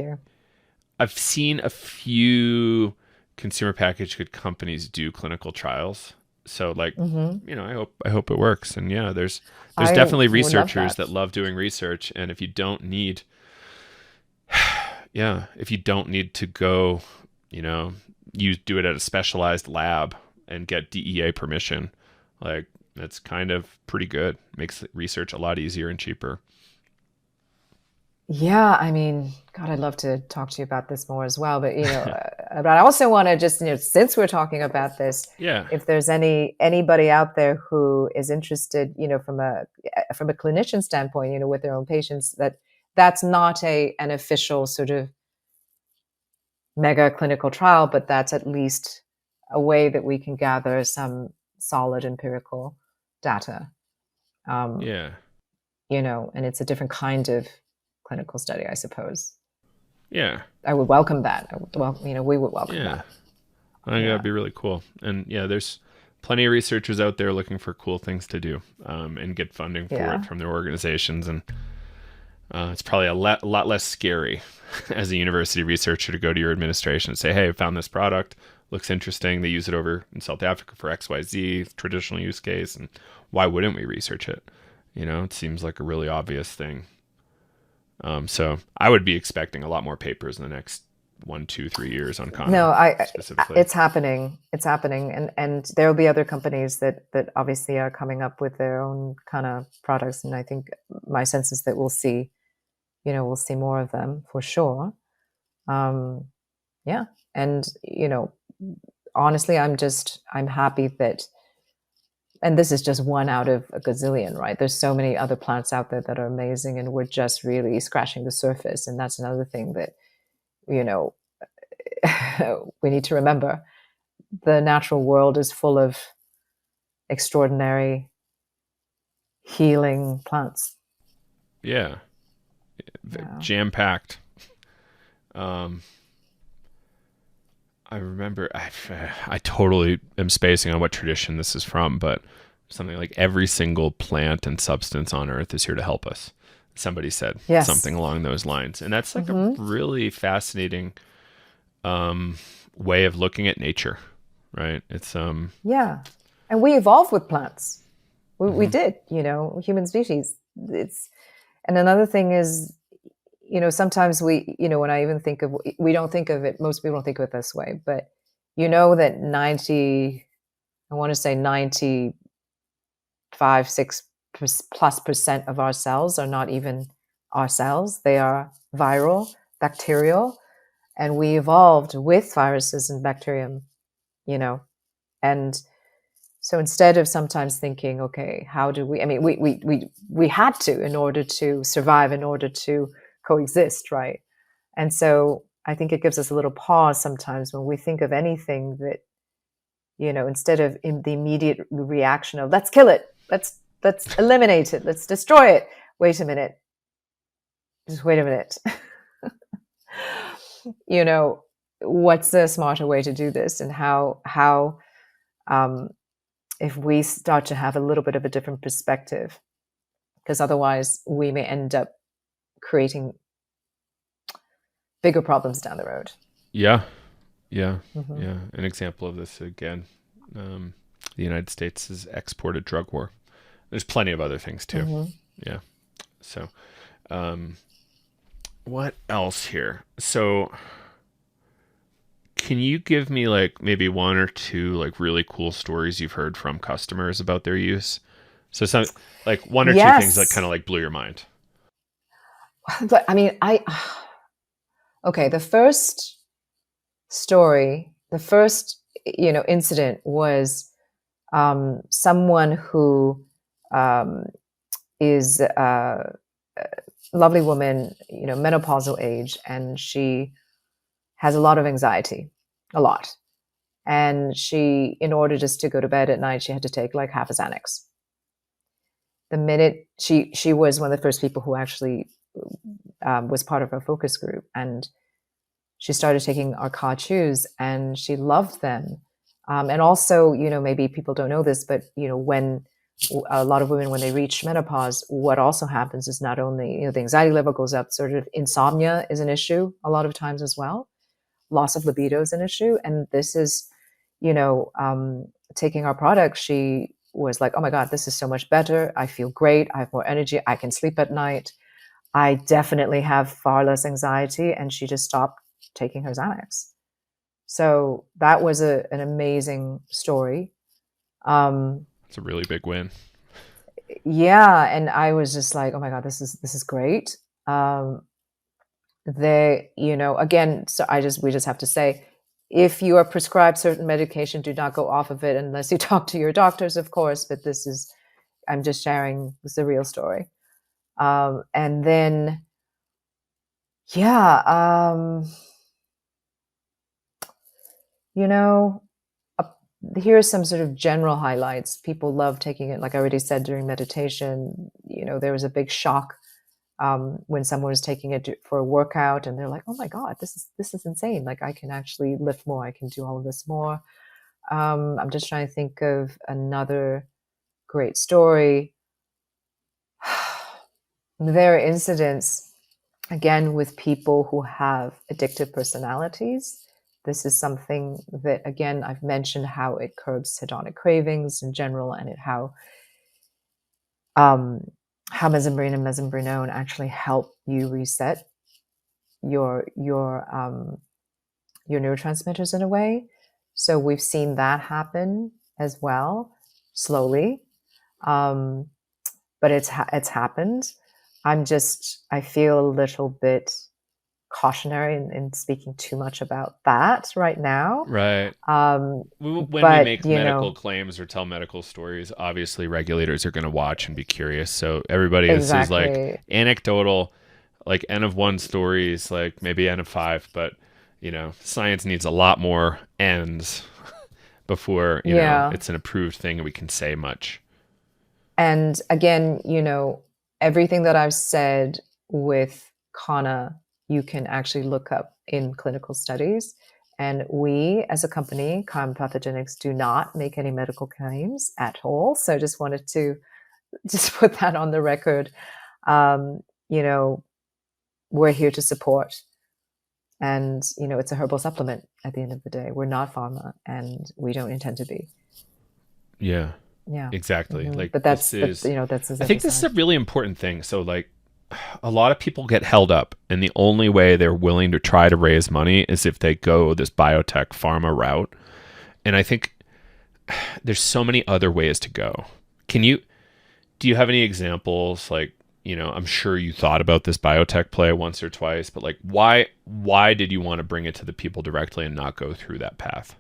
I've seen a few consumer packaged good companies do clinical trials. So like, I hope it works. And yeah, there's definitely researchers that love doing research. And if you don't need, if you don't need to go, you do it at a specialized lab and get DEA permission, like that's kind of pretty good. Makes research a lot easier and cheaper. Yeah, I mean, God, I'd love to talk to you about this more as well. But but I also want to just since we're talking about this, if there's anybody out there who is interested, from a clinician standpoint, with their own patients, that's not an official sort of mega clinical trial, but that's at least a way that we can gather some solid empirical data. And it's a different kind of clinical study, I suppose. Yeah. I would welcome that. We would welcome that. I think that'd be really cool. And there's plenty of researchers out there looking for cool things to do and get funding for it from their organizations. And it's probably a lot less scary as a university researcher to go to your administration and say, hey, I found this product, looks interesting. They use it over in South Africa for XYZ, traditional use case. And why wouldn't we research it? It seems like a really obvious thing. So I would be expecting a lot more papers in the next 1, 2, 3 years on Kanna. No, specifically. It's happening, and there will be other companies that obviously are coming up with their own kind of products, and I think my sense is that we'll see more of them for sure. Yeah, and honestly, I'm happy that. And this is just one out of a gazillion, right? There's so many other plants out there that are amazing, and we're just really scratching the surface. And that's another thing that, we need to remember. The natural world is full of extraordinary healing plants. Yeah. Jam-packed. I remember, I totally am spacing on what tradition this is from, but something like every single plant and substance on earth is here to help us. Somebody said something along those lines. And that's like a really fascinating way of looking at nature, right? It's yeah. And we evolved with plants. We did, human species. And another thing is, sometimes when I even think of, we don't think of it, most people don't think of it this way, but that 95-6+ % of our cells are not even our cells. They are viral, bacterial, and we evolved with viruses and bacterium, and So instead of sometimes thinking, okay, how do we, I mean, we had to in order to survive, in order to coexist, right? And so I think it gives us a little pause sometimes when we think of anything that, instead of in the immediate reaction of let's kill it, let's eliminate it, let's destroy it. Wait a minute. Just wait a minute. What's the smarter way to do this, and how if we start to have a little bit of a different perspective, because otherwise we may end up creating bigger problems down the road. Yeah. An example of this again, the United States has exported drug war. There's plenty of other things too. Yeah. So, what else here? So, can you give me like maybe one or two like really cool stories you've heard from customers about their use? So some like one or two things that kind of like blew your mind. But I mean, okay, the first story, the first, incident was someone who is a lovely woman, menopausal age, and she has a lot of anxiety, a lot. And she, in order just to go to bed at night, she had to take like half a Xanax. The minute she was one of the first people who actually was part of our focus group, and she started taking our Ka chews, and she loved them. And also, maybe people don't know this, but when a lot of women, when they reach menopause, what also happens is not only the anxiety level goes up, sort of insomnia is an issue a lot of times as well. Loss of libido is an issue. And this is, taking our product, she was like, oh my God, this is so much better. I feel great. I have more energy. I can sleep at night. I definitely have far less anxiety. And she just stopped taking her Xanax. So that was an amazing story. It's a really big win. Yeah. And I was just like, oh my God, this is great. Again, so we just have to say, if you are prescribed certain medication, do not go off of it unless you talk to your doctors, of course. But I'm just sharing the real story. And then, yeah, here are some sort of general highlights. People love taking it, like I already said, during meditation. There was a big shock when someone was taking it for a workout, and they're like, oh my God, this is insane. Like, I can actually lift more. I can do all of this more. I'm just trying to think of another great story. There are incidents, again, with people who have addictive personalities. This is something that, again, I've mentioned how it curbs hedonic cravings in general, and how mesobrine and mesembrinone actually help you reset your neurotransmitters in a way. So we've seen that happen as well, slowly, but it's happened. I feel a little bit cautionary in speaking too much about that right now. Right. When we make medical claims or tell medical stories, obviously regulators are going to watch and be curious. So everybody, exactly. This is like anecdotal, like N of 1 stories, like maybe N of 5, but science needs a lot more N's before, it's an approved thing and we can say much. And again, everything that I've said with Kanna, you can actually look up in clinical studies. And we, as a company, Ka Empathogenics, do not make any medical claims at all. So I just wanted to just put that on the record. We're here to support. And, it's a herbal supplement at the end of the day. We're not pharma, and we don't intend to be. Yeah. Yeah. Exactly. Mm-hmm. Like, but I think this is a really important thing. So like, a lot of people get held up, and the only way they're willing to try to raise money is if they go this biotech pharma route. And I think there's so many other ways to go. Do you have any examples? Like, I'm sure you thought about this biotech play once or twice, but like, why did you want to bring it to the people directly and not go through that path?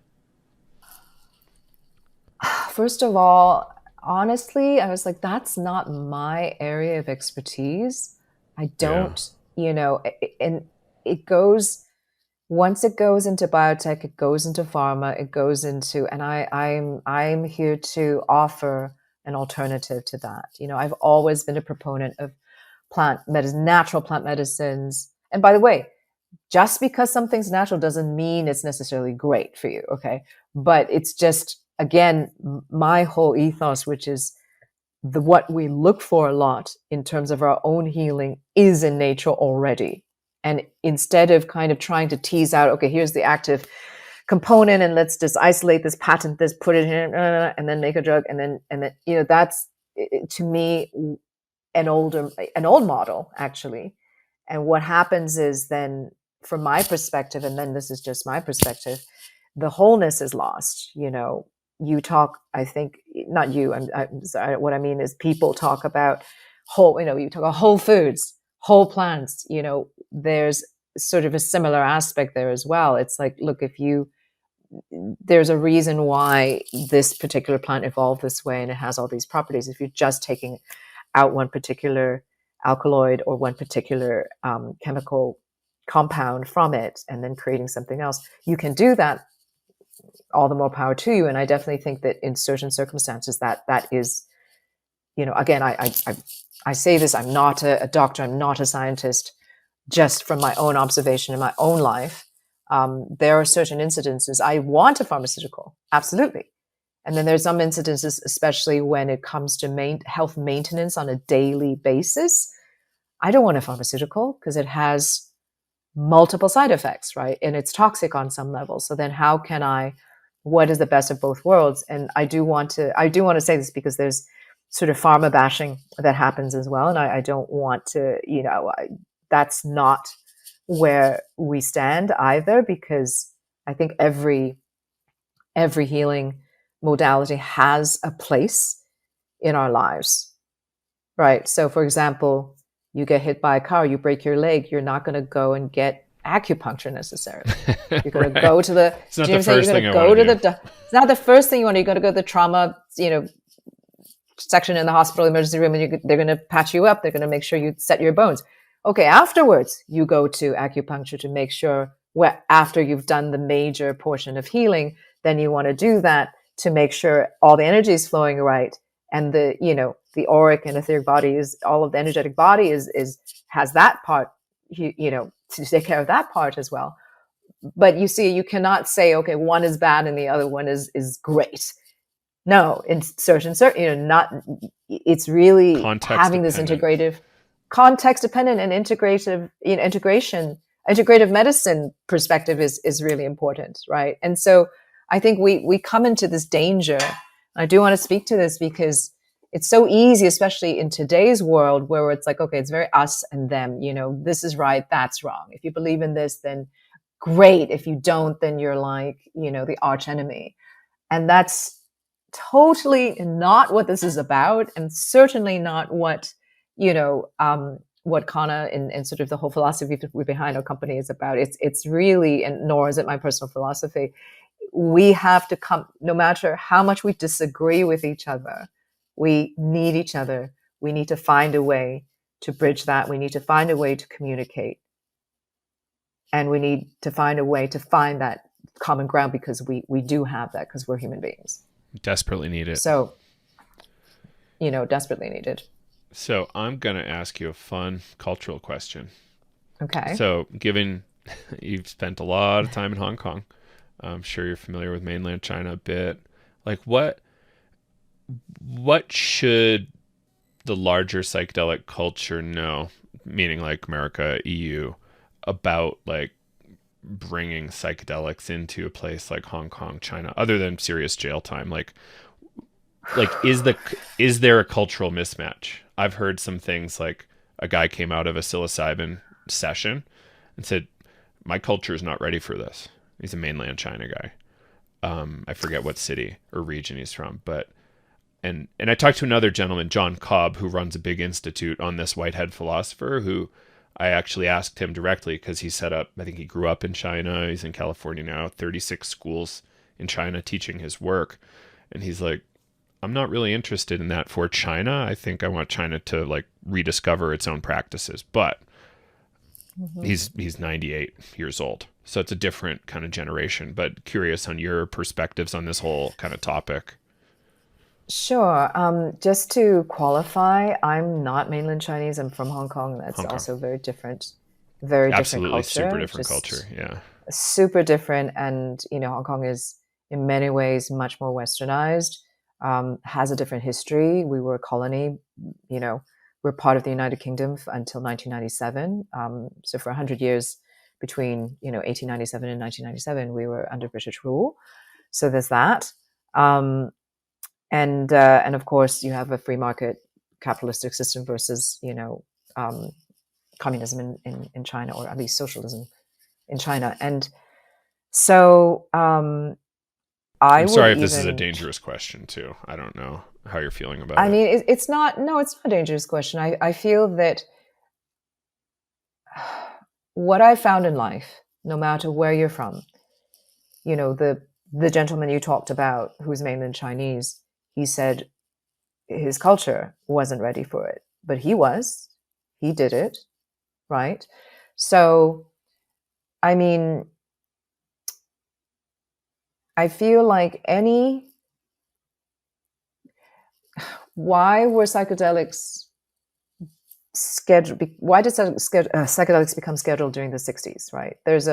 first of all, honestly, I was like, that's not my area of expertise. I Yeah. don't, and it goes, once it goes into biotech, it goes into pharma, it goes into, and I'm here to offer an alternative to that. I've always been a proponent of plant medicine, natural plant medicines. And by the way, just because something's natural doesn't mean it's necessarily great for you. Okay. But it's just, again, my whole ethos, which is what we look for a lot in terms of our own healing is in nature already. And instead of kind of trying to tease out, okay, here's the active component and let's just isolate this, patent this, put it in, and then make a drug. And then, that's to me, an old model actually. And what happens is then, from my perspective, and then this is just my perspective, the wholeness is lost. You talk, I think, not you, I'm sorry, what I mean is people talk about whole, you talk about whole foods, whole plants, there's sort of a similar aspect there as well. It's like, look, there's a reason why this particular plant evolved this way and it has all these properties. If you're just taking out one particular alkaloid or one particular chemical compound from it and then creating something else, you can do that. All the more power to you. And I definitely think that in certain circumstances that is, again, I say this, I'm not a doctor, I'm not a scientist, just from my own observation in my own life. There are certain incidences I want a pharmaceutical, absolutely. And then there's some incidences, especially when it comes to health maintenance on a daily basis, I don't want a pharmaceutical because it has multiple side effects, right? And it's toxic on some level. So then what is the best of both worlds? And I do want to say this because there's sort of pharma bashing that happens as well. And I don't want to, that's not where we stand either, because I think every healing modality has a place in our lives, right? So for example, you get hit by a car, you break your leg, you're not going to go and get acupuncture necessarily. You're going to go to the, it's not the first thing I want to do. It's not the first thing you want to do. You're going to go to the trauma, section in the hospital emergency room, and they're going to patch you up. They're going to make sure you set your bones. Okay, afterwards, you go to acupuncture to make sure, after you've done the major portion of healing, then you want to do that to make sure all the energy is flowing right. And the auric and etheric body all of the energetic body has that part, to take care of that part as well. But you see, you cannot say, okay, one is bad and the other one is great. No, in certain, not, it's really having this integrative, context dependent and integrative, integrative medicine perspective is really important, right? And so I think we come into this danger. I do want to speak to this because it's so easy, especially in today's world, where it's like, okay, it's very us and them, this is right, that's wrong. If you believe in this, then great. If you don't, then you're like, the arch enemy. And that's totally not what this is about, and certainly not what, what Kanna and sort of the whole philosophy behind our company is about. It's really, and nor is it my personal philosophy. We have to come, no matter how much we disagree with each other, we need each other. We need to find a way to bridge that. We need to find a way to communicate. And we need to find a way to find that common ground, because we do have that, because we're human beings. Desperately need it. So, desperately needed. So I'm going to ask you a fun cultural question. Okay. So given you've spent a lot of time in Hong Kong, I'm sure you're familiar with mainland China a bit. Like what should the larger psychedelic culture know, meaning like America, EU, about like bringing psychedelics into a place like Hong Kong, China, other than serious jail time? Like is there a cultural mismatch? I've heard some things like a guy came out of a psilocybin session and said, my culture is not ready for this. He's a mainland China guy. I forget what city or region he's from, but and I talked to another gentleman, John Cobb, who runs a big institute on this whitehead philosopher, who I actually asked him directly because he set up, I think he grew up in China. He's in California now, 36 schools in China teaching his work. And he's like, I'm not really interested in that for China. I think I want China to like rediscover its own practices. But he's 98 years old, so it's a different kind of generation. But curious on your perspectives on this whole kind of topic. Sure. Just to qualify, I'm not mainland Chinese. I'm from Hong Kong. That's Hong Kong, also very different absolutely super culture. different culture. Just Yeah, super different. And, Hong Kong is in many ways much more westernized, has a different history. We were a colony, we're part of the United Kingdom until 1997. So for 100 years between, 1897 and 1997, we were under British rule. So there's that. And of course, you have a free market capitalistic system versus, communism in China, or at least socialism in China. And so I I'm would sorry if this is a even, dangerous question too. I don't know how you're feeling about I it. mean, it's not, no, it's not a dangerous question. I feel that what I found in life, no matter where you're from, the gentleman you talked about who's mainland Chinese, he said his culture wasn't ready for it, but he did it, right? So, I mean, I feel like why were psychedelics scheduled? Why did psychedelics become scheduled during the 60s, right? There's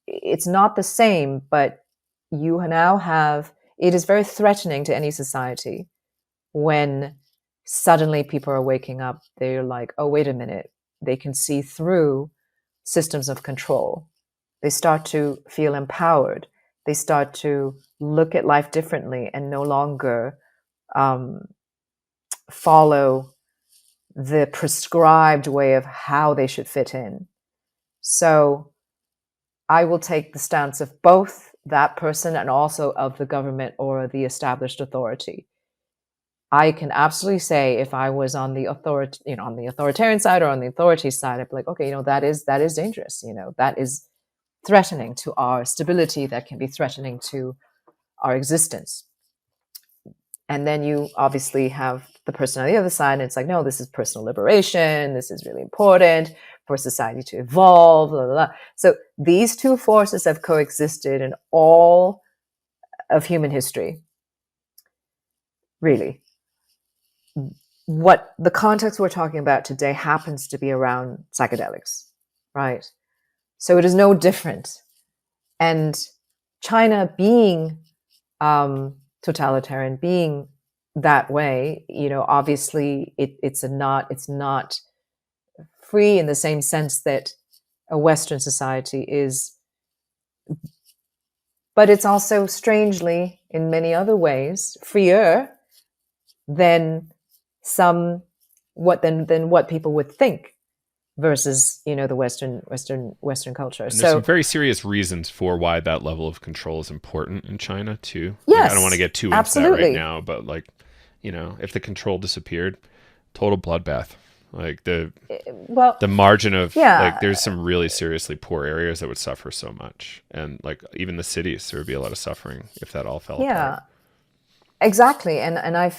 it's not the same, but you now have, it is very threatening to any society when suddenly people are waking up. They're like, oh, wait a minute. They can see through systems of control. They start to feel empowered. They start to look at life differently and no longer follow the prescribed way of how they should fit in. So I will take the stance of both that person and also of the government or the established authority. I can absolutely say if I was on the on the authoritarian side or on the authority side, I'd be like, okay, that is dangerous. That is threatening to our stability. That can be threatening to our existence. And then you obviously have the person on the other side, and it's like, no, this is personal liberation. This is really important for society to evolve. Blah, blah, blah. So these two forces have coexisted in all of human history, really. What the context we're talking about today happens to be around psychedelics, right? So it is no different. And China being totalitarian, being that way, obviously it's not free in the same sense that a Western society is, but it's also strangely, in many other ways, freer than what people would think versus the Western culture. And there's some So very serious reasons for why that level of control is important in China too. Like, I don't want to yes, get too into that right absolutely. now, but like, if the control disappeared, total bloodbath. Like Well, the margin of like, yeah, there's some really seriously poor areas that would suffer so much, and like even the cities, there would be a lot of suffering if that all fell apart. yeah, exactly. And I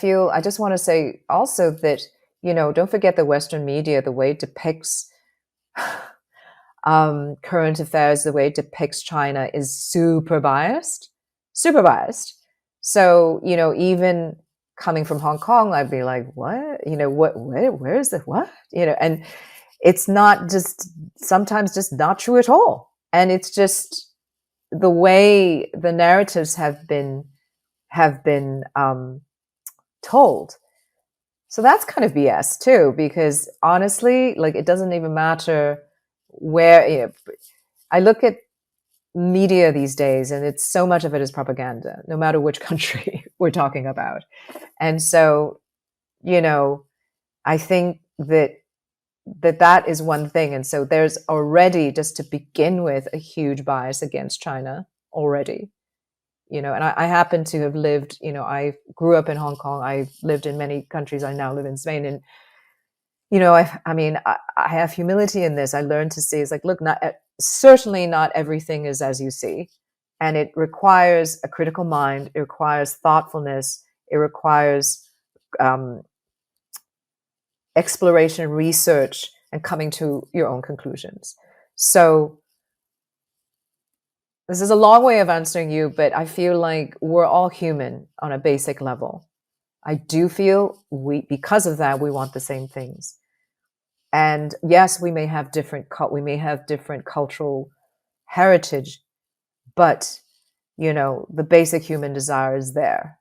just want to say also that, don't forget the Western media, the way it depicts current affairs, the way it depicts China is super biased, super biased. So, even coming from Hong Kong, I'd be like, what? Where is the what? And it's not just sometimes just not true at all. And it's just the way the narratives have been told. So that's kind of BS too, because honestly, like it doesn't even matter where, I look at media these days and it's so much of it is propaganda, no matter which country we're talking about. And so, I think that is one thing. And so there's already, just to begin with, a huge bias against China already. And I happen to have lived, I grew up in Hong Kong. I lived in many countries. I now live in Spain. And, I have humility in this. I learned to see, it's like, look, certainly not everything is as you see. And it requires a critical mind. It requires thoughtfulness. It requires exploration, research, and coming to your own conclusions. So this is a long way of answering you, but I feel like we're all human on a basic level. I do feel because of that, we want the same things. And yes, we may have different cultural heritage, but the basic human desire is there.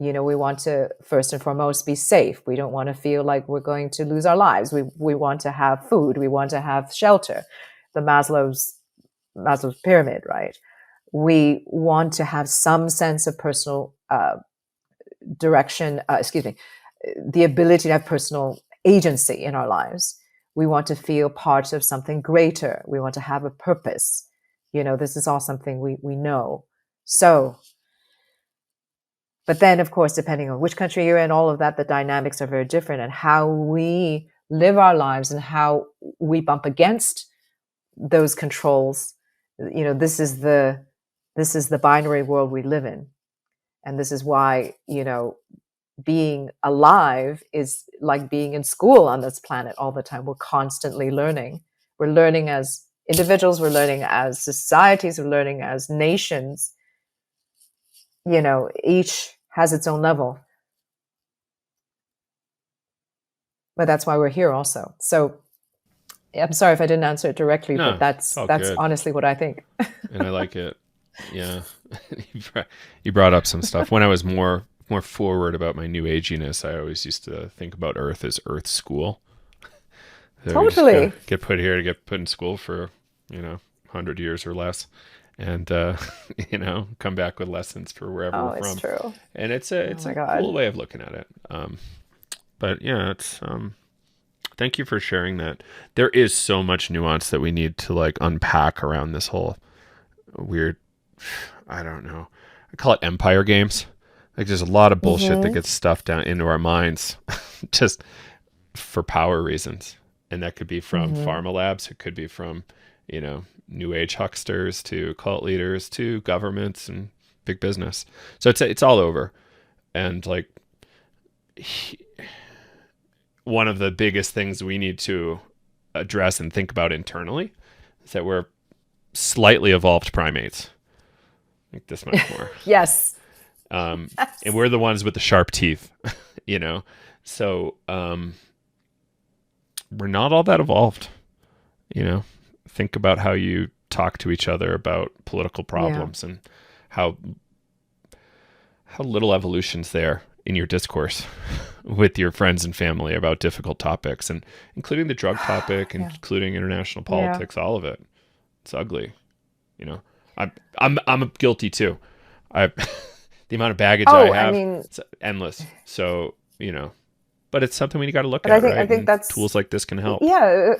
We want to first and foremost be safe. We don't want to feel like we're going to lose our lives. We want to have food. We want to have shelter. The Maslow's pyramid, right? We want to have some sense of personal direction. The ability to have personal agency in our lives. We want to feel part of something greater. We want to have a purpose. This is all something we know. So, but then, of course, depending on which country you're in, all of that, the dynamics are very different, and how we live our lives and how we bump against those controls. This is the binary world we live in, and this is why being alive is like being in school on this planet all the time. We're constantly learning. We're learning as individuals. We're learning as societies. We're learning as nations. Each has its own level. But that's why we're here also. So I'm sorry if I didn't answer it directly, but that's good. Honestly what I think. And I like it. Yeah. You brought up some stuff. When I was more forward about my new aginess, I always used to think about Earth as Earth school. So totally. Get put here to get put in school for 100 years or less. And come back with lessons for wherever we're from. It's true. And it's a cool way of looking at it. But yeah, it's thank you for sharing that. There is so much nuance that we need to unpack around this whole weird, I don't know, I call it empire games. There's a lot of bullshit that gets stuffed down into our minds just for power reasons. And that could be from pharma labs. It could be from, new age hucksters to cult leaders to governments and big business. So it's all over. And one of the biggest things we need to address and think about internally is that we're slightly evolved primates. Like this much more. Yes. And we're the ones with the sharp teeth, So we're not all that evolved, Think about how you talk to each other about political problems and how little evolution's there in your discourse with your friends and family about difficult topics, and including the drug topic, including international politics, all of it. It's ugly. I'm guilty too. The amount of baggage I have, it's endless. So, but it's something we got to look at. I think that's tools like this can help. Yeah.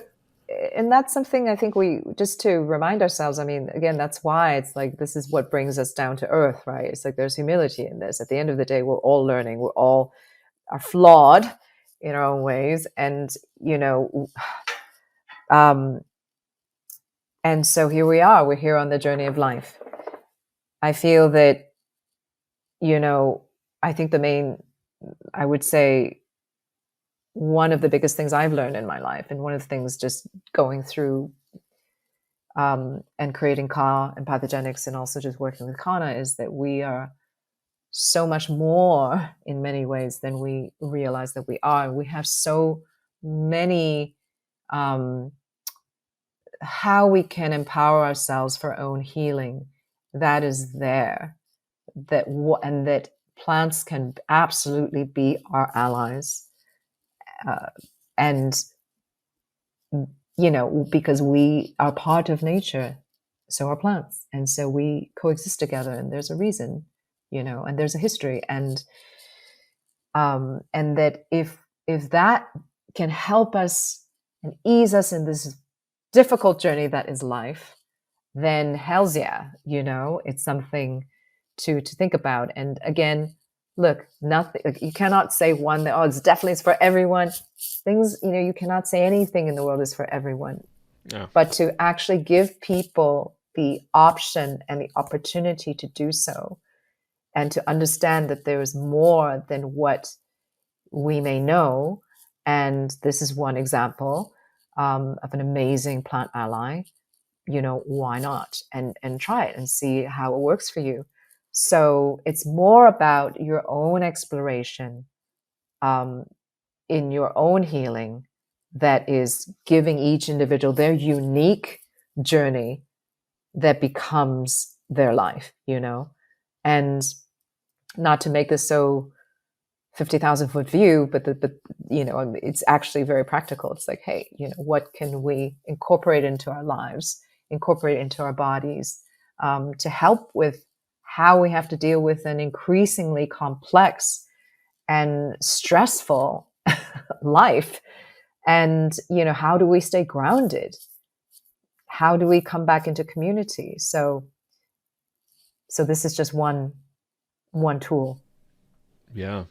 And that's something I think we, just to remind ourselves, again, that's why it's this is what brings us down to earth, right? It's there's humility in this. At the end of the day, we're all learning. We're all are flawed in our own ways. And, and so here we are, we're here on the journey of life. I feel that, I think I would say, one of the biggest things I've learned in my life, and one of the things just going through and creating Ka Empathogenics, and also just working with Kanna, is that we are so much more in many ways than we realize that we are. We have so many how we can empower ourselves for our own healing that is there, and that plants can absolutely be our allies. And because we are part of nature, so are plants, and so we coexist together, and there's a reason, and there's a history, and that if that can help us and ease us in this difficult journey that is life, then hell's yeah, it's something to think about. And again, look, nothing, you cannot say one that, it's definitely for everyone. Things, you cannot say anything in the world is for everyone. Yeah. But to actually give people the option and the opportunity to do so, and to understand that there is more than what we may know. And this is one example of an amazing plant ally. Why not? And try it and see how it works for you. So it's more about your own exploration in your own healing that is giving each individual their unique journey that becomes their life, and not to make this so 50,000 foot view, but it's actually very practical. It's like, hey, what can we incorporate into our lives, incorporate into our bodies, to help with how we have to deal with an increasingly complex and stressful life. And, how do we stay grounded? How do we come back into community? So this is just one tool. Yeah.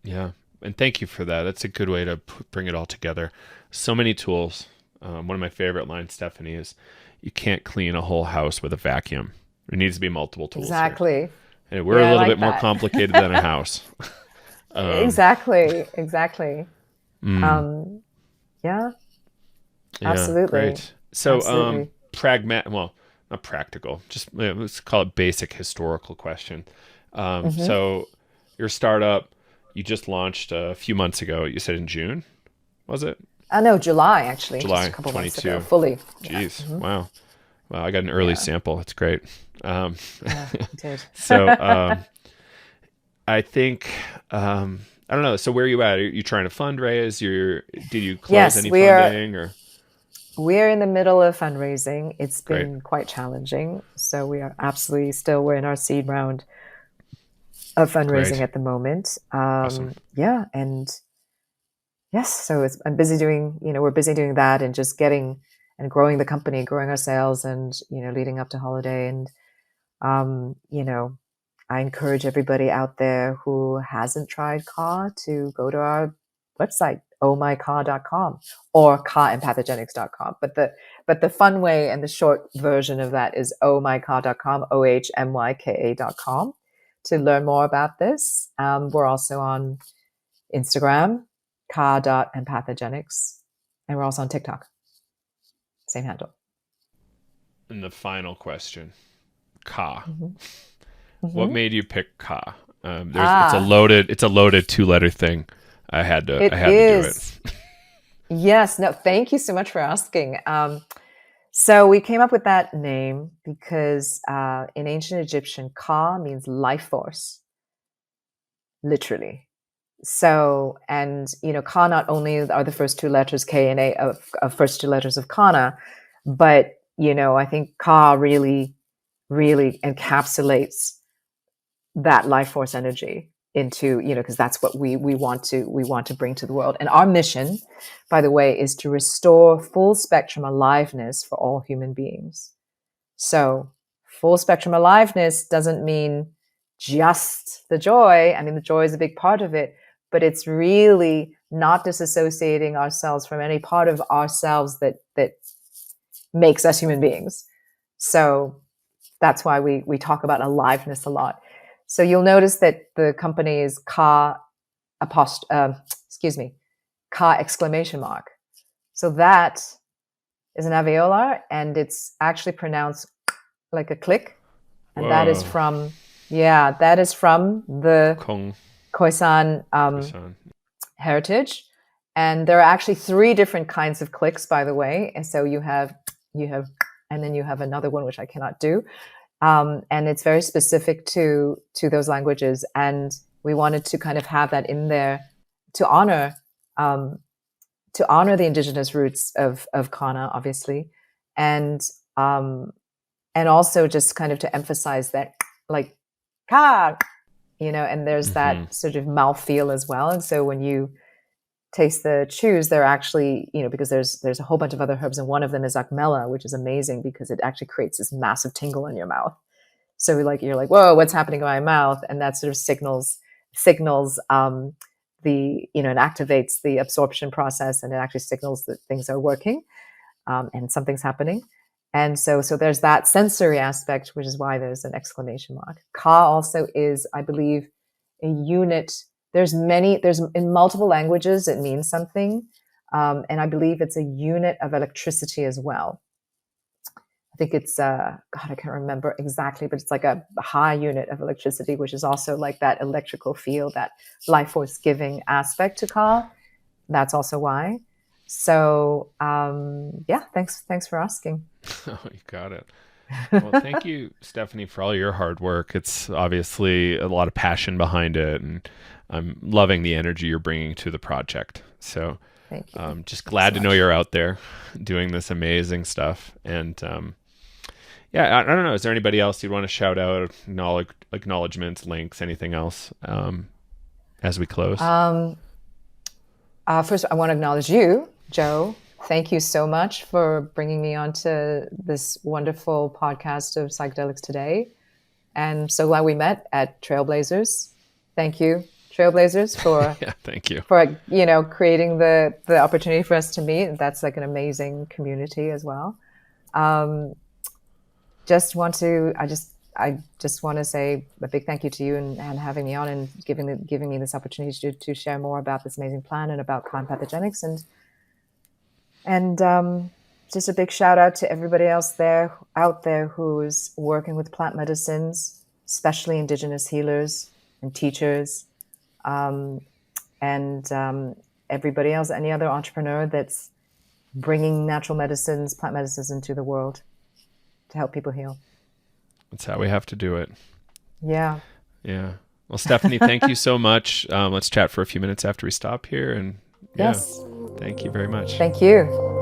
And thank you for that. That's a good way to bring it all together. So many tools. One of my favorite lines, Stephanie, is you can't clean a whole house with a vacuum. There needs to be multiple tools. Exactly. Here. And we're a little bit more complicated than a house. Exactly. Yeah, absolutely. Great. So, absolutely. Not practical, just let's call it basic historical question. So your startup, you just launched a few months ago. You said in June, was it? No, July, actually. July, just a couple 22. months ago, fully. Jeez. Yeah. Wow. I got an early sample. It's great. Yeah, you did. So, I think, I don't know. So where are you at? Are you trying to fundraise? Did you close any funding or? We're in the middle of fundraising. It's been quite challenging. So we are absolutely we're in our seed round of fundraising at the moment. Awesome. Yeah. And yes, so I'm busy doing, we're busy doing that and just getting and growing the company, growing our sales and, leading up to holiday. And, I encourage everybody out there who hasn't tried Ka to go to our website, ohmyka.com or kaempathogenics.com. But the fun way and the short version of that is ohmyka.com, ohmyka.com, to learn more about this. We're also on Instagram, ka.empathogenics, and we're also on TikTok. Same handle. And the final question, Ka. What made you pick Ka? It's a loaded 2-letter thing. I had to do it. Yes. No, thank you so much for asking. So we came up with that name because in ancient Egyptian, Ka means life force, literally. So, and, Ka not only are the first two letters, K and A, of first two letters of Kanna, but, I think Ka really, really encapsulates that life force energy into, because that's what we want to bring to the world. And our mission, by the way, is to restore full spectrum aliveness for all human beings. So full spectrum aliveness doesn't mean just the joy. I mean, the joy is a big part of it, but it's really not disassociating ourselves from any part of ourselves that makes us human beings. So that's why we talk about aliveness a lot. So you'll notice that the company is Ka exclamation mark. So that is an alveolar, and it's actually pronounced like a click. And that is from the Khoisan heritage. And there are actually 3 different kinds of clicks, by the way. And so you have, and then you have another one, which I cannot do. And it's very specific to those languages. And we wanted to kind of have that in there to honor the indigenous roots of Kanna, obviously. And also just kind of to emphasize that, like, Ka, and there's that sort of mouthfeel as well. And so when you taste the chews, they're actually, because there's a whole bunch of other herbs, and one of them is akmela, which is amazing because it actually creates this massive tingle in your mouth. So you're like, whoa, what's happening in my mouth? And that sort of signals the, and activates the absorption process, and it actually signals that things are working and something's happening. And so there's that sensory aspect, which is why there's an exclamation mark. Ka also is, I believe, a unit. There's in multiple languages, it means something. And I believe it's a unit of electricity as well. I think it's, God, I can't remember exactly, but it's like a high unit of electricity, which is also like that electrical field, that life force giving aspect to Ka. That's also why. So, yeah, thanks for asking. Oh, you got it. Well, thank you, Stephanie, for all your hard work. It's obviously a lot of passion behind it, and I'm loving the energy you're bringing to the project. So, thank you. Just glad to know you're out there doing this amazing stuff. And yeah, I don't know. Is there anybody else you'd want to shout out? Acknowledgements, links, anything else as we close? First, I want to acknowledge you, Joe. Thank you so much for bringing me onto this wonderful podcast of Psychedelics today. And so glad we met at Trailblazers. Thank you, Trailblazers, for yeah, thank you for creating the opportunity for us to meet. That's like an amazing community as well. I just want to say a big thank you to you and having me on and giving me this opportunity to share more about this amazing plan and about Ka Empathogenics and just a big shout out to everybody else out there who's working with plant medicines, especially indigenous healers and teachers, and everybody else, any other entrepreneur that's bringing natural medicines, plant medicines into the world to help people heal. That's how we have to do it. Yeah. Yeah. Well, Stephanie, thank you so much. Let's chat for a few minutes after we stop here. And yes, thank you very much. Thank you.